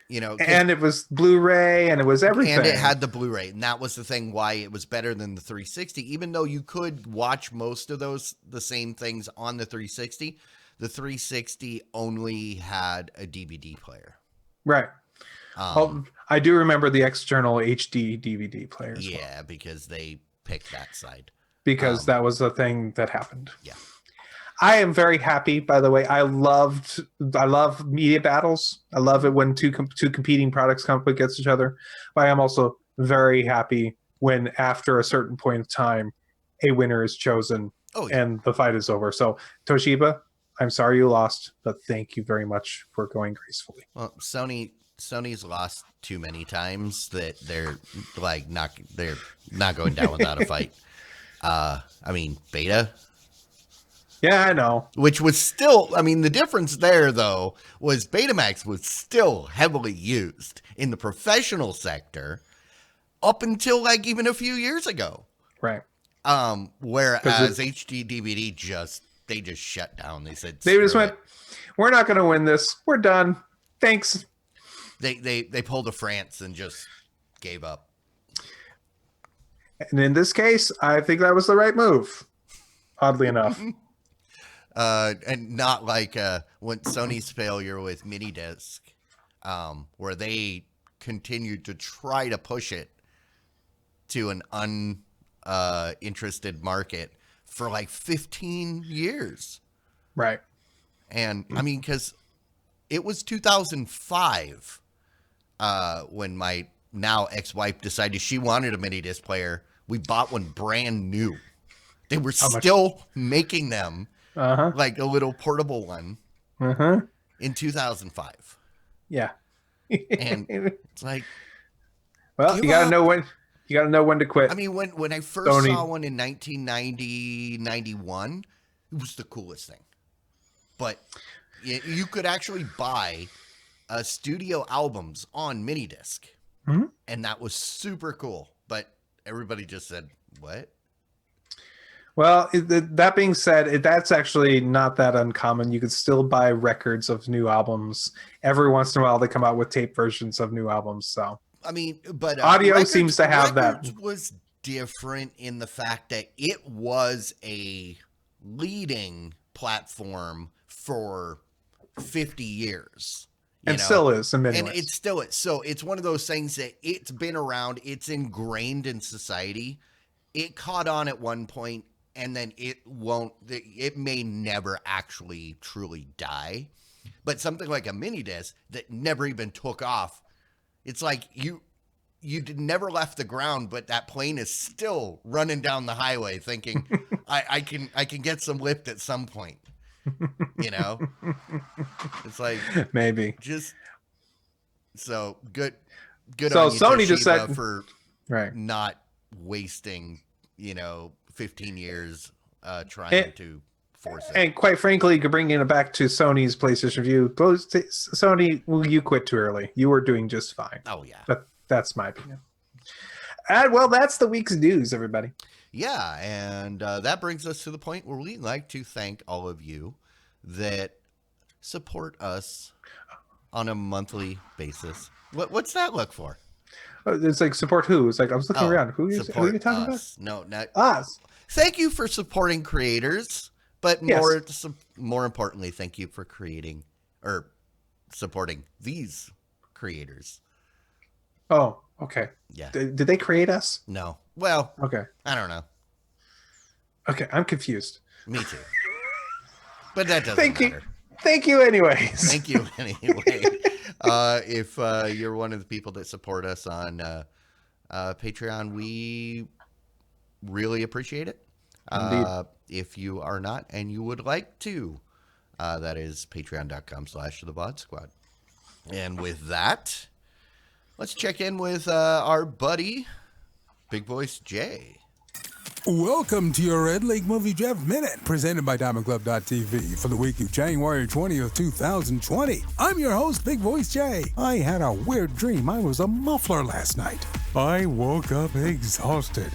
[SPEAKER 2] it was Blu-ray and it was everything.
[SPEAKER 1] And it had the Blu-ray. And that was the thing why it was better than the 360, even though you could watch most of the same things on the 360. The 360 only had a DVD player.
[SPEAKER 2] Right. I do remember the external HD DVD player.
[SPEAKER 1] Yeah, well, because they picked that side.
[SPEAKER 2] Because that was the thing that happened.
[SPEAKER 1] Yeah.
[SPEAKER 2] I am very happy, by the way. I love media battles. I love it when two competing products come up against each other. But I am also very happy when, after a certain point of time, a winner is chosen and the fight is over. So, Toshiba, I'm sorry you lost, but thank you very much for going gracefully.
[SPEAKER 1] Well, Sony's lost too many times that they're not going down without a fight. I mean, Beta.
[SPEAKER 2] Yeah, I know.
[SPEAKER 1] Which was still, the difference there, though, was Betamax was still heavily used in the professional sector up until even a few years ago.
[SPEAKER 2] Right.
[SPEAKER 1] Whereas HD DVD just shut down. They said
[SPEAKER 2] they just went, we're not going to win this. We're done. Thanks.
[SPEAKER 1] They pulled a France and just gave up.
[SPEAKER 2] And in this case, I think that was the right move. Oddly enough.
[SPEAKER 1] And not like when Sony's failure with Minidisc, where they continued to try to push it to an uninterested market for 15 years.
[SPEAKER 2] Right.
[SPEAKER 1] And because it was 2005 when my now ex-wife decided she wanted a Minidisc player. We bought one brand new. They were still making them. Like a little portable one in 2005.
[SPEAKER 2] Yeah.
[SPEAKER 1] And it's like,
[SPEAKER 2] well, you gotta know when to quit.
[SPEAKER 1] When I first saw one in 1990, 91, it was the coolest thing. But you could actually buy studio albums on Minidisc. And that was super cool. But everybody just said, what?
[SPEAKER 2] Well, that being said, that's actually not that uncommon. You could still buy records of new albums. Every once in a while, they come out with tape versions of new albums. So
[SPEAKER 1] I mean, but
[SPEAKER 2] audio seems to have that.
[SPEAKER 1] Records was different in the fact that it was a leading platform for 50 years.
[SPEAKER 2] And still is in many
[SPEAKER 1] and
[SPEAKER 2] ways.
[SPEAKER 1] it still is. So it's one of those things that it's been around, it's ingrained in society. It caught on at one point, and then it may never actually truly die. But something like a mini disc that never even took off, it's like you never left the ground, but that plane is still running down the highway thinking, I can get some lift at some point. It's like
[SPEAKER 2] maybe
[SPEAKER 1] just so good
[SPEAKER 2] so
[SPEAKER 1] on you,
[SPEAKER 2] Sony
[SPEAKER 1] Toshiba,
[SPEAKER 2] just said
[SPEAKER 1] for
[SPEAKER 2] right
[SPEAKER 1] not wasting 15 years trying to force it.
[SPEAKER 2] And quite frankly, bringing it back to Sony's PlayStation View, Sony, you quit too early. You were doing just fine.
[SPEAKER 1] Oh yeah,
[SPEAKER 2] but that's my opinion. And well, that's the week's news, everybody.
[SPEAKER 1] Yeah, and that brings us to the point where we'd like to thank all of you that support us on a monthly basis. What's that look for?
[SPEAKER 2] It's like support who? It's like I was looking around. Who are you talking
[SPEAKER 1] us. About? No, not
[SPEAKER 2] us.
[SPEAKER 1] Thank you for supporting creators, but more importantly, thank you for creating or supporting these creators.
[SPEAKER 2] Oh, okay.
[SPEAKER 1] Yeah.
[SPEAKER 2] Did they create us?
[SPEAKER 1] No. Well,
[SPEAKER 2] okay.
[SPEAKER 1] I don't know.
[SPEAKER 2] Okay, I'm confused.
[SPEAKER 1] Me too. But that doesn't matter.
[SPEAKER 2] Thank you anyways.
[SPEAKER 1] Thank you anyway. If you're one of the people that support us on Patreon, we really appreciate it. If you are not and you would like to, that is patreon.com/the VOD Squad. And with that, let's check in with our buddy, Big Voice Jay.
[SPEAKER 3] Welcome to your Red Lake Movie Draft Minute, presented by DiamondClub.tv for the week of January 20th, 2020. I'm your host, Big Voice Jay. I had a weird dream. I was a muffler last night. I woke up exhausted.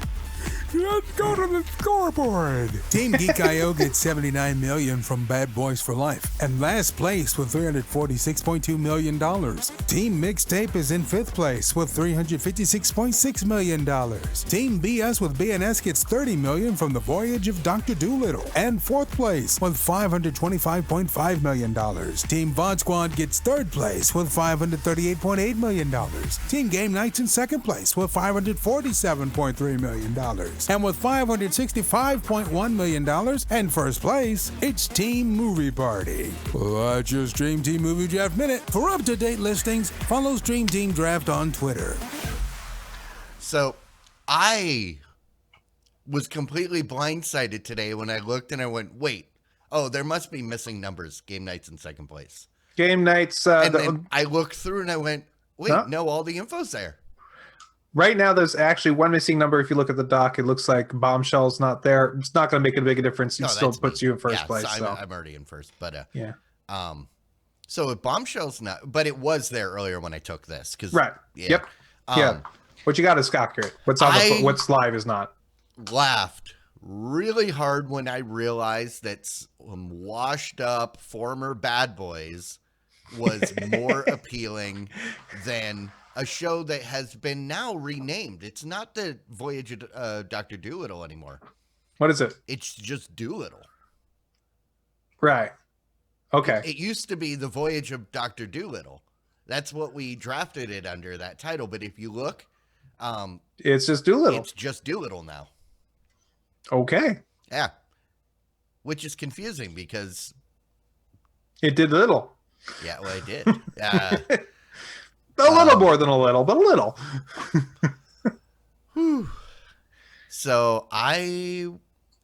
[SPEAKER 3] Let's go to the scoreboard. Team Geek.io gets $79 million from Bad Boys for Life, and last place with $346.2 million. Team Mixtape is in fifth place with $356.6 million. Team BS with BNS gets $30 million from The Voyage of Dr. Dolittle, and fourth place with $525.5 million. Team VOD Squad gets third place with $538.8 million. Team Game Nights in second place with $547.3 million. And with $565.1 million and first place, it's Team Movie Party. That's your Stream Team Movie Draft Minute. For up-to-date listings, follow Stream Team Draft on Twitter.
[SPEAKER 1] So, I was completely blindsided today when I looked and I went, wait, there must be missing numbers. Game Nights in second place.
[SPEAKER 2] Game Nights.
[SPEAKER 1] And then I looked through and I went, wait, no, all the info's there.
[SPEAKER 2] Right now, there's actually one missing number. If you look at the doc, it looks like Bombshell's not there. It's not going to make a big difference. It still puts you in first place.
[SPEAKER 1] So I'm already in first. But
[SPEAKER 2] yeah.
[SPEAKER 1] So if Bombshell's not, but it was there earlier when I took this.
[SPEAKER 2] Right.
[SPEAKER 1] Yeah.
[SPEAKER 2] Yep. Yeah. What you got is accurate. What's live is not.
[SPEAKER 1] Laughed really hard when I realized that some washed up former Bad Boys was more appealing than a show that has been now renamed. It's not the Voyage of Dr. Dolittle anymore.
[SPEAKER 2] What is it?
[SPEAKER 1] It's just Dolittle.
[SPEAKER 2] Right. Okay.
[SPEAKER 1] It used to be the Voyage of Dr. Dolittle. That's what we drafted it under, that title. But if you look,
[SPEAKER 2] it's just Dolittle.
[SPEAKER 1] It's just Dolittle now.
[SPEAKER 2] Okay.
[SPEAKER 1] Yeah. Which is confusing because
[SPEAKER 2] it did little.
[SPEAKER 1] Yeah, well, it did.
[SPEAKER 2] A little more than a little, but a little.
[SPEAKER 1] So I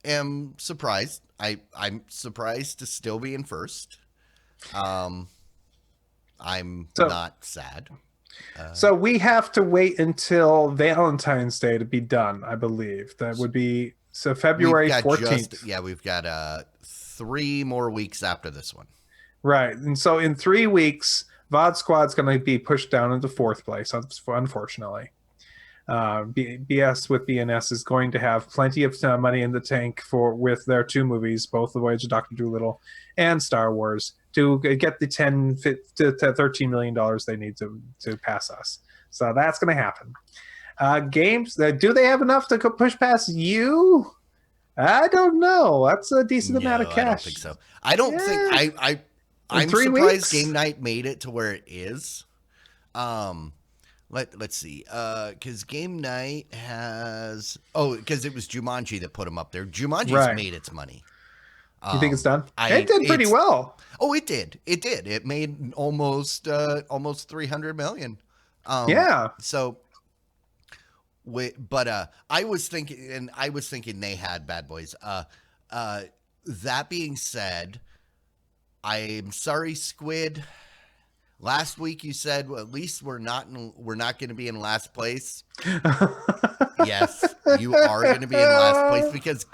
[SPEAKER 1] am surprised. I'm surprised to still be in first. I'm not sad.
[SPEAKER 2] So we have to wait until Valentine's Day to be done, I believe. That would be February 14th.
[SPEAKER 1] We've got 3 more weeks after this one.
[SPEAKER 2] Right. And so in 3 weeks, VOD Squad's going to be pushed down into fourth place, unfortunately. BS with BNS is going to have plenty of money in the tank with their 2 movies, both The Voyage of Dr. Dolittle and Star Wars, to get the $10 to $13 million they need to pass us. So that's going to happen. Games, do they have enough to push past you? I don't know. That's a decent amount of cash.
[SPEAKER 1] I don't think so. I don't think I'm surprised
[SPEAKER 2] weeks?
[SPEAKER 1] Game Night made it to where it is. Let's see. Because Game Night has because it was Jumanji that put them up there. Jumanji's made its money.
[SPEAKER 2] You think it's done? It did pretty well.
[SPEAKER 1] Oh, it did. It did. It made almost 300 million.
[SPEAKER 2] Yeah.
[SPEAKER 1] So. But I was thinking they had Bad Boys. That being said, I'm sorry, Squid. Last week you said, well, at least we're not going to be in last place. Yes, you are going to be in last place because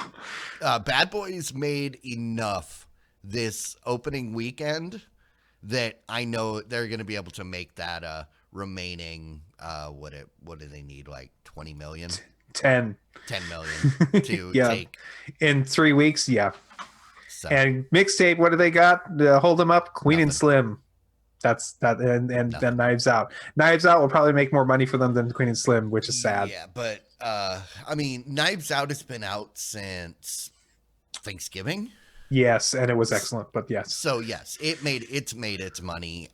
[SPEAKER 1] Bad Boys made enough this opening weekend that I know they're going to be able to make that remaining. What do they need? Like 20 million?
[SPEAKER 2] 10
[SPEAKER 1] million to take
[SPEAKER 2] in 3 weeks. Yeah.
[SPEAKER 1] So.
[SPEAKER 2] And mixtape, what do they got to hold them up? Queen and Slim. That's that. And then Knives Out. Knives Out will probably make more money for them than Queen and Slim, which is sad.
[SPEAKER 1] Yeah, but I mean, Knives Out has been out since Thanksgiving.
[SPEAKER 2] Yes, and it was excellent, but yes.
[SPEAKER 1] So yes, it's made its money.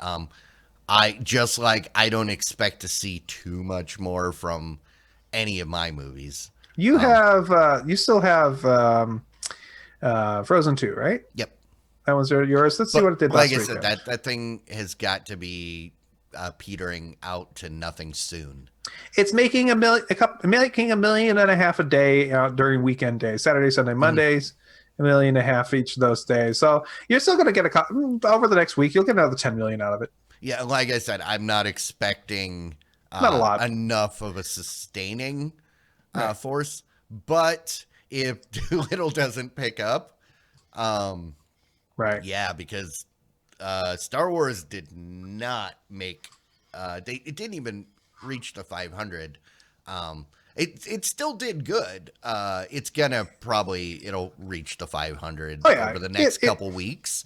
[SPEAKER 1] I don't expect to see too much more from any of my movies.
[SPEAKER 2] You still have Frozen 2, right?
[SPEAKER 1] Yep.
[SPEAKER 2] That was yours. Let's see what it did last week.
[SPEAKER 1] Like I said, that thing has got to be petering out to nothing soon.
[SPEAKER 2] It's making making $1.5 million a day during weekend days, Saturday, Sunday, Mondays. $1.5 million each of those days. So you're still going to get over the next week. You'll get another 10 million out of it.
[SPEAKER 1] Yeah, like I said, I'm not expecting
[SPEAKER 2] not a lot
[SPEAKER 1] enough of a sustaining force. But if Doolittle doesn't pick up, yeah, because Star Wars did not make it didn't even reach the 500. It still did good. It's gonna it'll reach the 500 over the next couple weeks,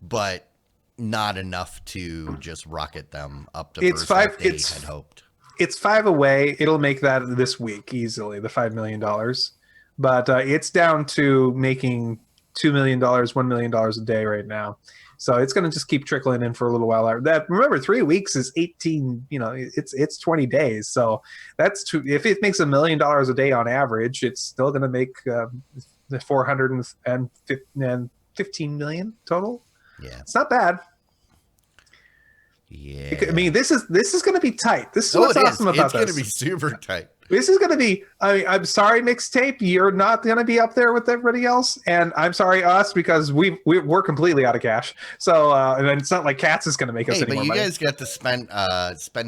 [SPEAKER 1] but not enough to just rocket them up to first like they had hoped.
[SPEAKER 2] It's 5 away. It'll make that this week easily, the $5 million. But it's down to making $2 million, $1 million a day right now. So it's going to just keep trickling in for a little while. Remember, 3 weeks is 18. It's 20 days. So that's if it makes $1 million a day on average, it's still going to make the 415 million total.
[SPEAKER 1] Yeah,
[SPEAKER 2] it's not bad.
[SPEAKER 1] Yeah,
[SPEAKER 2] I mean, this is going to be tight. This is what's awesome about this.
[SPEAKER 1] It's going to be super tight.
[SPEAKER 2] This is going to be, I'm sorry, Mixtape, you're not going to be up there with everybody else. And I'm sorry, us, because we're completely out of cash. So, and it's not like Cats is going to make us any more money.
[SPEAKER 1] But you guys got to spend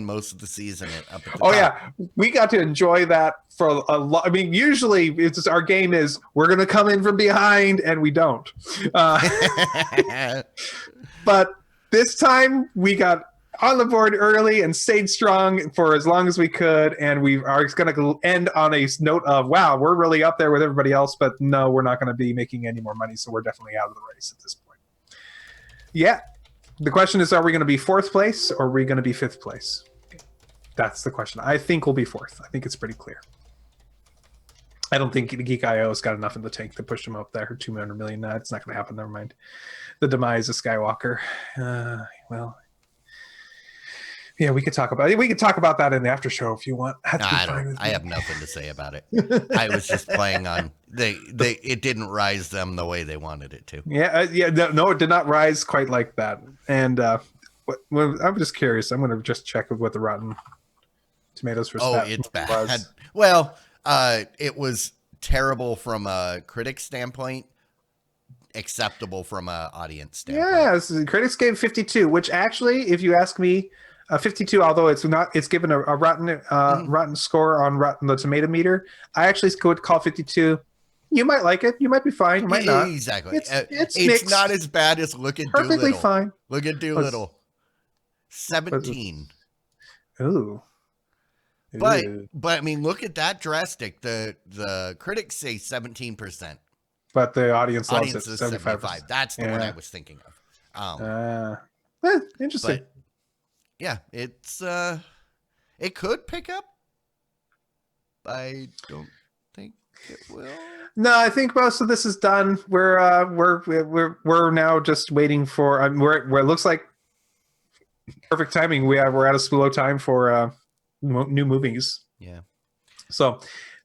[SPEAKER 1] most of the season up at the top.
[SPEAKER 2] Yeah. We got to enjoy that for a lot. I mean, usually it's just, our game is we're going to come in from behind, and we don't. But this time we got on the board early and stayed strong for as long as we could, and we are going to end on a note of, wow, we're really up there with everybody else, but no, we're not going to be making any more money, so we're definitely out of the race at this point. Yeah. The question is, are we going to be 4th place, or are we going to be 5th place? That's the question. I think we'll be 4th. I think it's pretty clear. I don't think Geek.io has got enough in the tank to push them up there. 200 million. No, it's not going to happen. Never mind. The demise of Skywalker. Well... Yeah, we could talk about that in the after show if you want.
[SPEAKER 1] I have nothing to say about it. I was just playing on it didn't rise them the way they wanted it to.
[SPEAKER 2] Yeah, no, it did not rise quite like that. And I'm just curious. I'm going to just check what the Rotten Tomatoes for.
[SPEAKER 1] Oh, it's bad. Was. Well, it was terrible from a critic standpoint. Acceptable from a audience standpoint.
[SPEAKER 2] Yes, critics gave 52, which actually, if you ask me. 52, although it's given a rotten score on the tomato meter. I actually would call 52. You might like it. You might be fine. You might not.
[SPEAKER 1] Exactly. It's not as bad as Look at Doolittle.
[SPEAKER 2] Perfectly fine.
[SPEAKER 1] Look at Doolittle. 17.
[SPEAKER 2] Ooh.
[SPEAKER 1] But
[SPEAKER 2] Ew.
[SPEAKER 1] I mean, look at that drastic. The critics say 17%.
[SPEAKER 2] But the audience loves
[SPEAKER 1] Audience
[SPEAKER 2] it.
[SPEAKER 1] is
[SPEAKER 2] 75%.
[SPEAKER 1] 75. That's the one I was thinking of.
[SPEAKER 2] Interesting.
[SPEAKER 1] But yeah, it's it could pick up. I don't think it will.
[SPEAKER 2] No, I think most of this is done. We're now just waiting for. Where it looks like perfect timing. We're out of slow time for new movies.
[SPEAKER 1] Yeah.
[SPEAKER 2] So,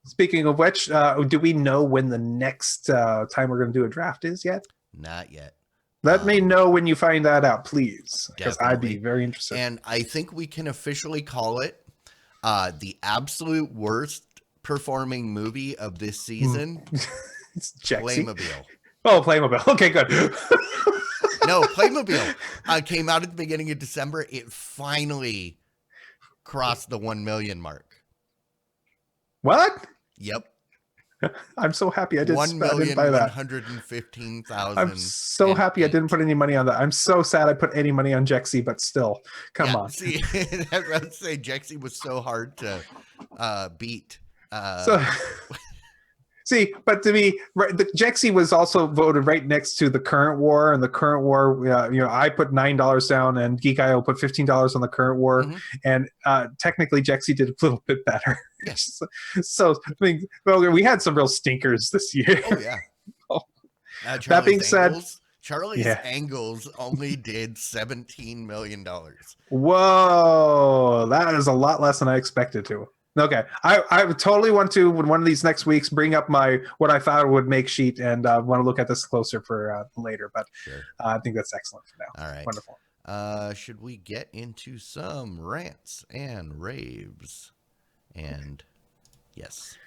[SPEAKER 2] speaking of which, do we know when the next time we're going to do a draft is yet?
[SPEAKER 1] Not yet.
[SPEAKER 2] Let me know when you find that out, please, because I'd be
[SPEAKER 1] Definitely.
[SPEAKER 2] very interested.
[SPEAKER 1] And I think we can officially call it the absolute worst performing movie of this season.
[SPEAKER 2] It's Jexy.
[SPEAKER 1] Playmobil.
[SPEAKER 2] Oh, Playmobil. Okay, good.
[SPEAKER 1] No, Playmobil came out at the beginning of December. It finally crossed the 1 million mark.
[SPEAKER 2] What?
[SPEAKER 1] Yep.
[SPEAKER 2] I'm so happy I didn't buy that.
[SPEAKER 1] 1,115,000.
[SPEAKER 2] I'm so happy I didn't put any money on that. I'm so sad I put any money on Jexy, but still, come on.
[SPEAKER 1] See, I would say Jexy was so hard to beat.
[SPEAKER 2] See, but to me, the Jexy was also voted right next to the Current War, and the Current War, I put $9 down, and Geek.io put $15 on the Current War, and technically Jexy did a little bit better.
[SPEAKER 1] Yes.
[SPEAKER 2] So I mean, well, we had some real stinkers this year.
[SPEAKER 1] Oh yeah.
[SPEAKER 2] That being said,
[SPEAKER 1] Charlie's Angles only did $17 million.
[SPEAKER 2] Whoa, that is a lot less than I expected to. Okay, I would totally want to, when one of these next weeks, bring up what I thought would make sheet and want to look at this closer for later. But sure. I think that's excellent for now.
[SPEAKER 1] All right,
[SPEAKER 2] wonderful.
[SPEAKER 1] Should we get into some rants and raves? And yes.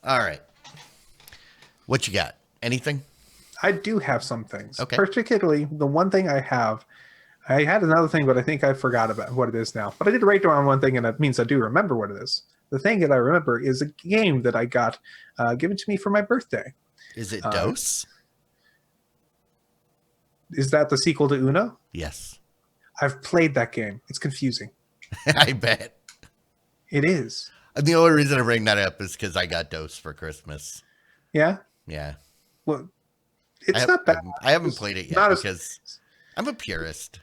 [SPEAKER 1] All right. What you got? Anything?
[SPEAKER 2] I do have some things.
[SPEAKER 1] Okay.
[SPEAKER 2] Particularly the one thing I have. I had another thing, but I think I forgot about what it is now. But I did write down one thing, and that means I do remember what it is. The thing that I remember is a game that I got given to me for my birthday.
[SPEAKER 1] Is it DOS?
[SPEAKER 2] Is that the sequel to Uno?
[SPEAKER 1] Yes.
[SPEAKER 2] I've played that game. It's confusing.
[SPEAKER 1] I bet.
[SPEAKER 2] It is.
[SPEAKER 1] The only reason I bring that up is because I got DOS for Christmas.
[SPEAKER 2] Yeah?
[SPEAKER 1] Yeah.
[SPEAKER 2] Well, it's not bad.
[SPEAKER 1] I haven't played it yet because I'm a purist.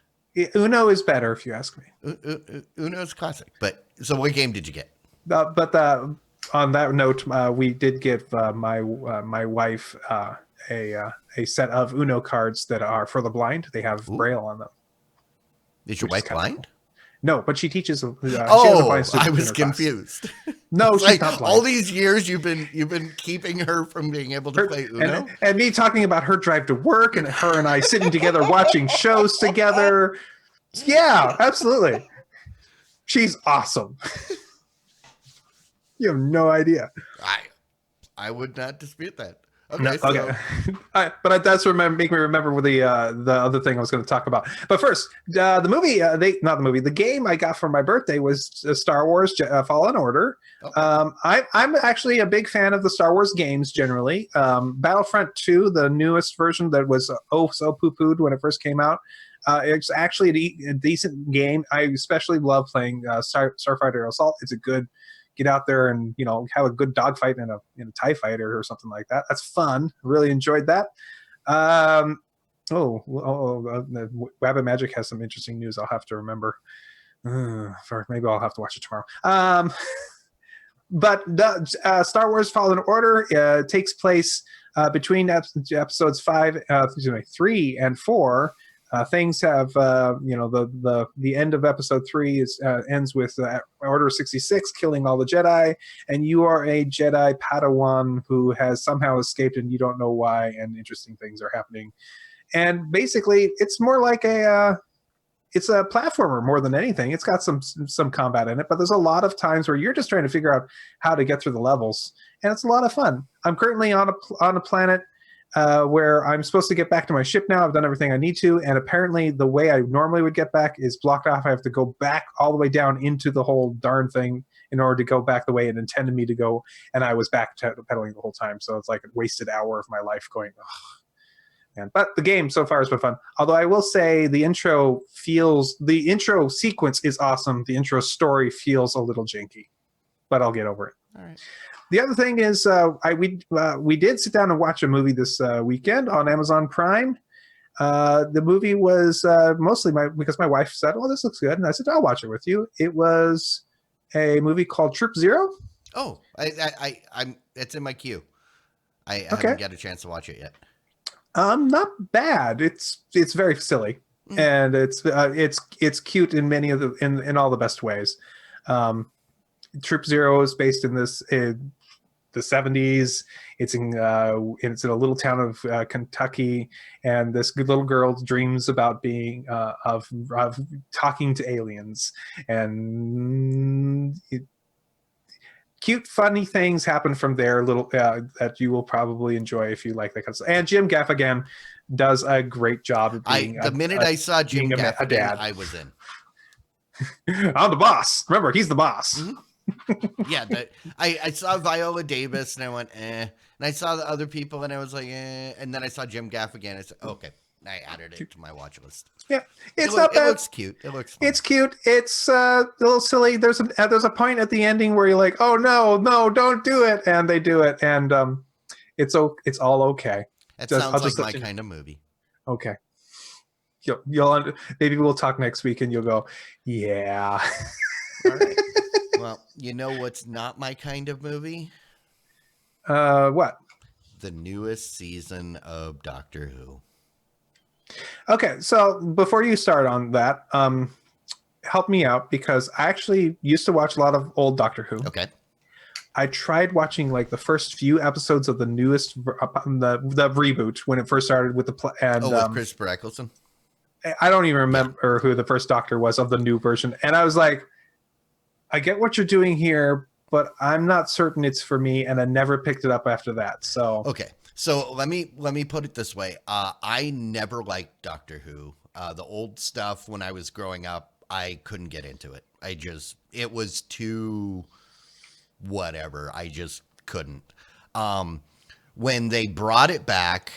[SPEAKER 2] Uno is better, if you ask me.
[SPEAKER 1] Uno's classic. But so what game did you get?
[SPEAKER 2] But on that note, we did give my wife a set of Uno cards that are for the blind. They have Braille on them.
[SPEAKER 1] Is your wife blind?
[SPEAKER 2] Cool. No, but she teaches.
[SPEAKER 1] I was confused.
[SPEAKER 2] No, she's
[SPEAKER 1] like,
[SPEAKER 2] not blind.
[SPEAKER 1] All these years you've been keeping her from being able to play Uno,
[SPEAKER 2] and me talking about her drive to work, and her and I sitting together watching shows together. Yeah, absolutely. She's awesome. You have no idea.
[SPEAKER 1] I would not dispute that. Okay,
[SPEAKER 2] no, okay. But that's make me remember the other thing I was going to talk about. But first, the game I got for my birthday was Star Wars Fallen Order. Okay. I'm actually a big fan of the Star Wars games generally. Battlefront 2, the newest version that was so poo-pooed when it first came out. It's actually a decent game. I especially love playing Starfighter Assault. It's a good. Get out there and have a good dogfight in a TIE fighter or something like that. That's fun. Really enjoyed that. Web of Magic has some interesting news. I'll have to remember. Maybe I'll have to watch it tomorrow. But Star Wars Fallen Order takes place between episodes 3 and 4. Things have, the end of episode 3 ends with Order 66 killing all the Jedi, and you are a Jedi Padawan who has somehow escaped, and you don't know why, and interesting things are happening. And basically, it's more like it's a platformer more than anything. It's got some combat in it, but there's a lot of times where you're just trying to figure out how to get through the levels, and it's a lot of fun. I'm currently on a planet where I'm supposed to get back to my ship now. I've done everything I need to, and apparently the way I normally would get back is blocked off. I have to go back all the way down into the whole darn thing in order to go back the way it intended me to go, and I was back pedaling the whole time, so it's like a wasted hour of my life going, ugh. But the game so far has been fun. Although I will say the intro sequence is awesome. The intro story feels a little janky, but I'll get over it.
[SPEAKER 1] All right.
[SPEAKER 2] The other thing is we did sit down and watch a movie this weekend on Amazon Prime. The movie was mostly because my wife said, "Oh, this looks good," and I said, "I'll watch it with you." It was a movie called Troop Zero.
[SPEAKER 1] Oh, I'm. It's in my queue. I haven't got a chance to watch it yet.
[SPEAKER 2] Not bad. It's very silly, and it's cute in many of in all the best ways. Troop Zero is based in the 70s. It's in a little town of Kentucky, and this good little girl dreams about being of talking to aliens, and cute, funny things happen from there. That you will probably enjoy if you like that kind of stuff. And Jim Gaffigan does a great job of being.
[SPEAKER 1] The minute I saw Jim Gaffigan,
[SPEAKER 2] a dad,
[SPEAKER 1] I was in.
[SPEAKER 2] I'm the boss. Remember, he's the boss.
[SPEAKER 1] Mm-hmm. Yeah, I saw Viola Davis and I went, eh. And I saw the other people and I was like, eh. And then I saw Jim Gaffigan. I said, okay. I added it to my watch list.
[SPEAKER 2] Yeah, it's not bad.
[SPEAKER 1] It looks cute. It looks fun.
[SPEAKER 2] It's cute. It's a little silly. There's a point at the ending where you're like, oh no, don't do it, and they do it, and it's all okay.
[SPEAKER 1] That sounds like my kind of movie.
[SPEAKER 2] Okay. You'll maybe we'll talk next week and you'll go, yeah.
[SPEAKER 1] All right. Well, you know what's not my kind of movie?
[SPEAKER 2] What?
[SPEAKER 1] The newest season of Doctor Who.
[SPEAKER 2] Okay, so before you start on that, help me out because I actually used to watch a lot of old Doctor Who.
[SPEAKER 1] Okay.
[SPEAKER 2] I tried watching like the first few episodes of the newest the reboot when it first started with with
[SPEAKER 1] Christopher Eccleston.
[SPEAKER 2] I don't even remember who the first Doctor was of the new version, and I was like, I get what you're doing here, but I'm not certain it's for me, and I never picked it up after that. So
[SPEAKER 1] okay, so let me put it this way: I never liked Doctor Who. The old stuff when I was growing up, I couldn't get into it. It was too whatever. I just couldn't. When they brought it back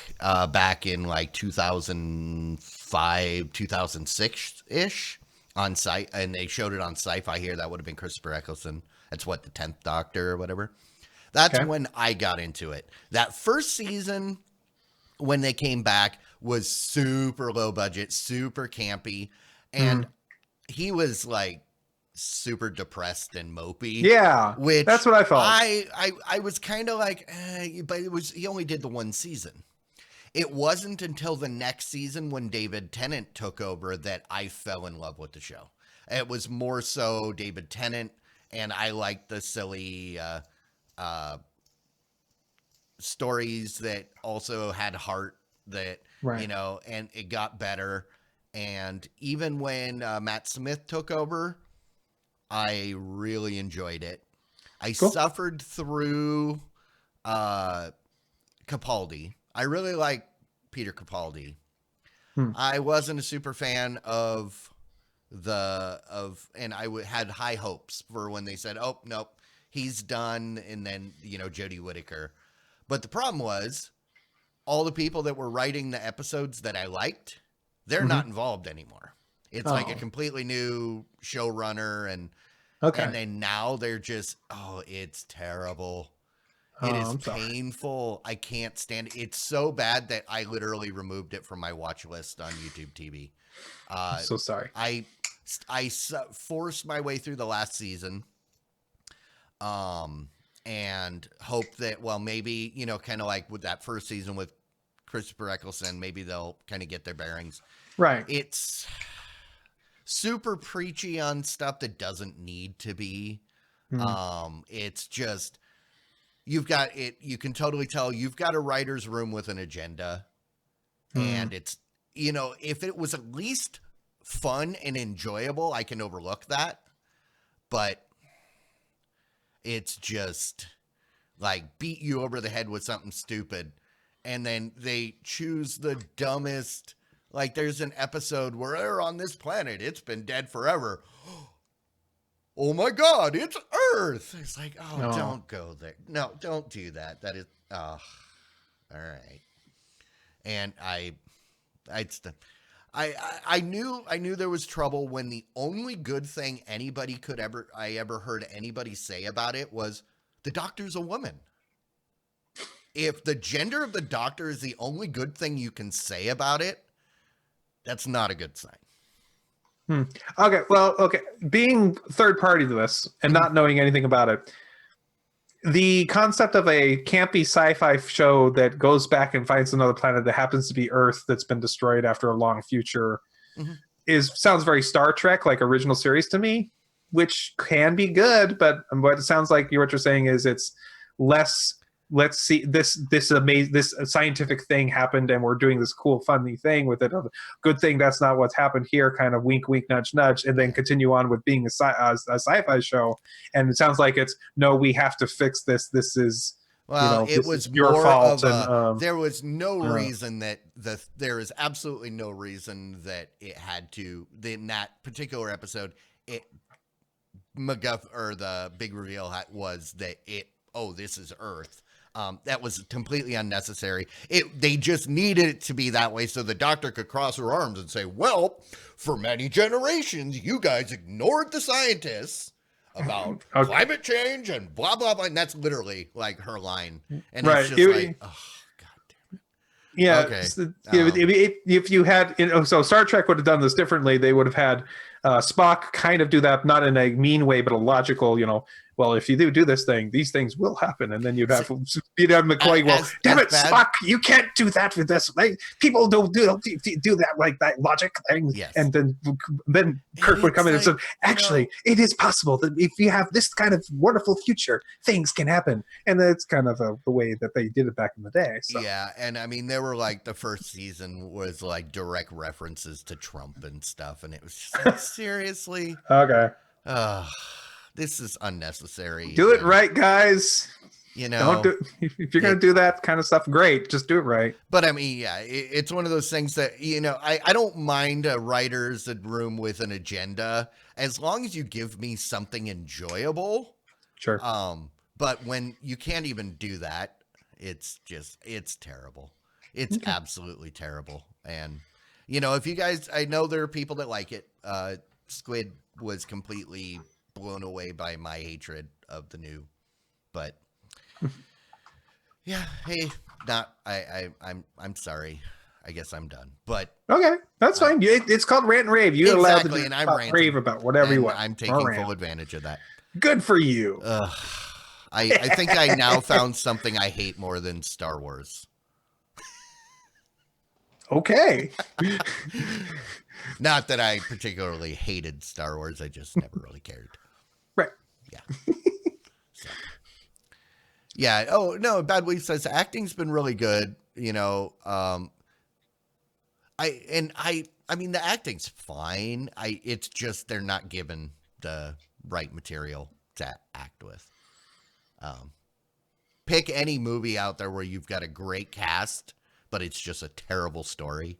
[SPEAKER 1] in like 2005, 2006 ish. On site, and they showed it on Sci-Fi here. That would have been Christopher Eccleston. That's what, the 10th Doctor or whatever. That's when I got into it. That first season, when they came back, was super low budget, super campy, and he was like super depressed and mopey.
[SPEAKER 2] Yeah,
[SPEAKER 1] which
[SPEAKER 2] that's what I thought.
[SPEAKER 1] I was kind of like, but he only did the one season. It wasn't until the next season when David Tennant took over that I fell in love with the show. It was more so David Tennant, and I liked the silly stories that also had heart that, you know, and it got better. And even when Matt Smith took over, I really enjoyed it. I suffered through Capaldi. I really like Peter Capaldi. I wasn't a super fan of and I had high hopes for when they said, oh, nope, he's done. And then, you know, Jodie Whittaker. But the problem was all the people that were writing the episodes that I liked, they're not involved anymore. It's like a completely new showrunner. And then now they're just, it's terrible. It is painful. I can't stand it. It's so bad that I literally removed it from my watch list on YouTube TV.
[SPEAKER 2] I'm so sorry.
[SPEAKER 1] I forced my way through the last season, and hope that, well, maybe, you know, kind of like with that first season with Christopher Eccleston, maybe they'll kind of get their bearings.
[SPEAKER 2] Right.
[SPEAKER 1] It's super preachy on stuff that doesn't need to be. It's just, you've got it. You can totally tell you've got a writer's room with an agenda, and it's, you know, if it was at least fun and enjoyable, I can overlook that, but it's just like beat you over the head with something stupid. And then they choose the dumbest, like there's an episode where they're on this planet. It's been dead forever. Oh my God, it's Earth. It's like, don't go there. No, don't do that. That is, all right. And I knew there was trouble when the only good thing I ever heard anybody say about it was the doctor's a woman. If the gender of the doctor is the only good thing you can say about it, that's not a good sign.
[SPEAKER 2] Okay. Being third party to this and not knowing anything about it, the concept of a campy sci-fi show that goes back and finds another planet that happens to be Earth that's been destroyed after a long future sounds very Star Trek, like original series to me, which can be good, but what it sounds like what you're saying is it's less. Let's see this scientific thing happened, and we're doing this cool, funny thing with it. Good thing that's not what's happened here. Kind of wink, wink, nudge, nudge, and then continue on with being a sci-fi show. And it sounds like it's no, we have to fix this. This is
[SPEAKER 1] it was
[SPEAKER 2] your
[SPEAKER 1] more
[SPEAKER 2] fault.
[SPEAKER 1] of there was no reason that there is absolutely no reason that it had to in that particular episode. McGuff or the big reveal was that this is Earth. That was completely unnecessary. They just needed it to be that way so the doctor could cross her arms and say, well, for many generations, you guys ignored the scientists about climate change and blah, blah, blah. And that's literally like her line. And it's just like, oh, God damn it.
[SPEAKER 2] Yeah. Okay. If you had, so Star Trek would have done this differently. They would have had Spock kind of do that, not in a mean way, but a logical, well, if you do this thing, these things will happen. And then you'd have McCoy, damn it, Spock, you can't do that with this. People don't do that, like that logic thing.
[SPEAKER 1] Yes.
[SPEAKER 2] And then Kirk would come in and say, actually, it is possible that if you have this kind of wonderful future, things can happen. And that's kind of the way that they did it back in the day. So.
[SPEAKER 1] Yeah. And I mean, there were like the first season was like direct references to Trump and stuff. And it was just like, seriously?
[SPEAKER 2] Okay.
[SPEAKER 1] This is unnecessary.
[SPEAKER 2] Do it right, guys. Don't do if you're going to do that kind of stuff. Great, just do it right.
[SPEAKER 1] But I mean, yeah, it's one of those things that I don't mind a writer's room with an agenda as long as you give me something enjoyable.
[SPEAKER 2] Sure.
[SPEAKER 1] But when you can't even do that, it's terrible. It's absolutely terrible. And if you guys, I know there are people that like it. Squid was completely blown away by my hatred of the new, but yeah, hey, I'm sorry. I guess I'm done. But
[SPEAKER 2] okay, that's fine. It's called rant and rave. You're allowed to
[SPEAKER 1] and I'm
[SPEAKER 2] rave about whatever you want.
[SPEAKER 1] I'm taking full advantage of that.
[SPEAKER 2] Good for you.
[SPEAKER 1] I think I now found something I hate more than Star Wars.
[SPEAKER 2] Okay.
[SPEAKER 1] Not that I particularly hated Star Wars. I just never really cared.
[SPEAKER 2] Right.
[SPEAKER 1] Yeah. So. Yeah. Oh, no. Bad Weave says acting's been really good. I mean, the acting's fine. It's just they're not given the right material to act with. Pick any movie out there where you've got a great cast, but it's just a terrible story.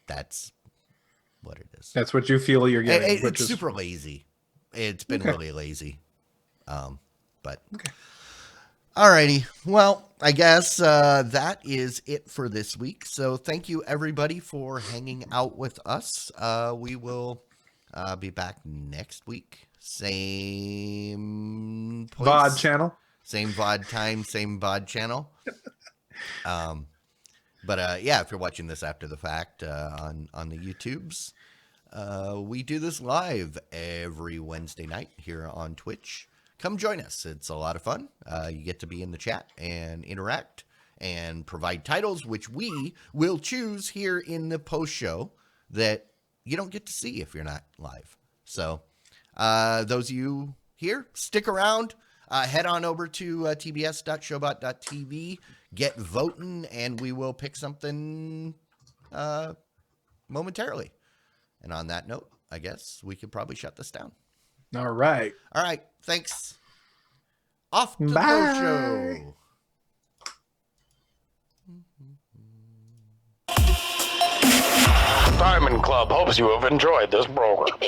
[SPEAKER 1] That's what it is.
[SPEAKER 2] That's what you feel you're getting.
[SPEAKER 1] It's super lazy. It's been really lazy. But
[SPEAKER 2] okay.
[SPEAKER 1] Alrighty. Well, I guess that is it for this week. So thank you everybody for hanging out with us. We will be back next week. Same place,
[SPEAKER 2] VOD channel.
[SPEAKER 1] Same VOD time, same VOD channel. But yeah, if you're watching this after the fact on the YouTubes, we do this live every Wednesday night here on Twitch. Come join us. It's a lot of fun. You get to be in the chat and interact and provide titles, which we will choose here in the post show that you don't get to see if you're not live. So those of you here, stick around. Head on over to tbs.showbot.tv, get voting, and we will pick something momentarily. And on that note, I guess we could probably shut this down.
[SPEAKER 2] All right.
[SPEAKER 1] All right. Thanks. Off to the
[SPEAKER 2] Bye.
[SPEAKER 1] post show.
[SPEAKER 4] Diamond Club hopes you have enjoyed this program.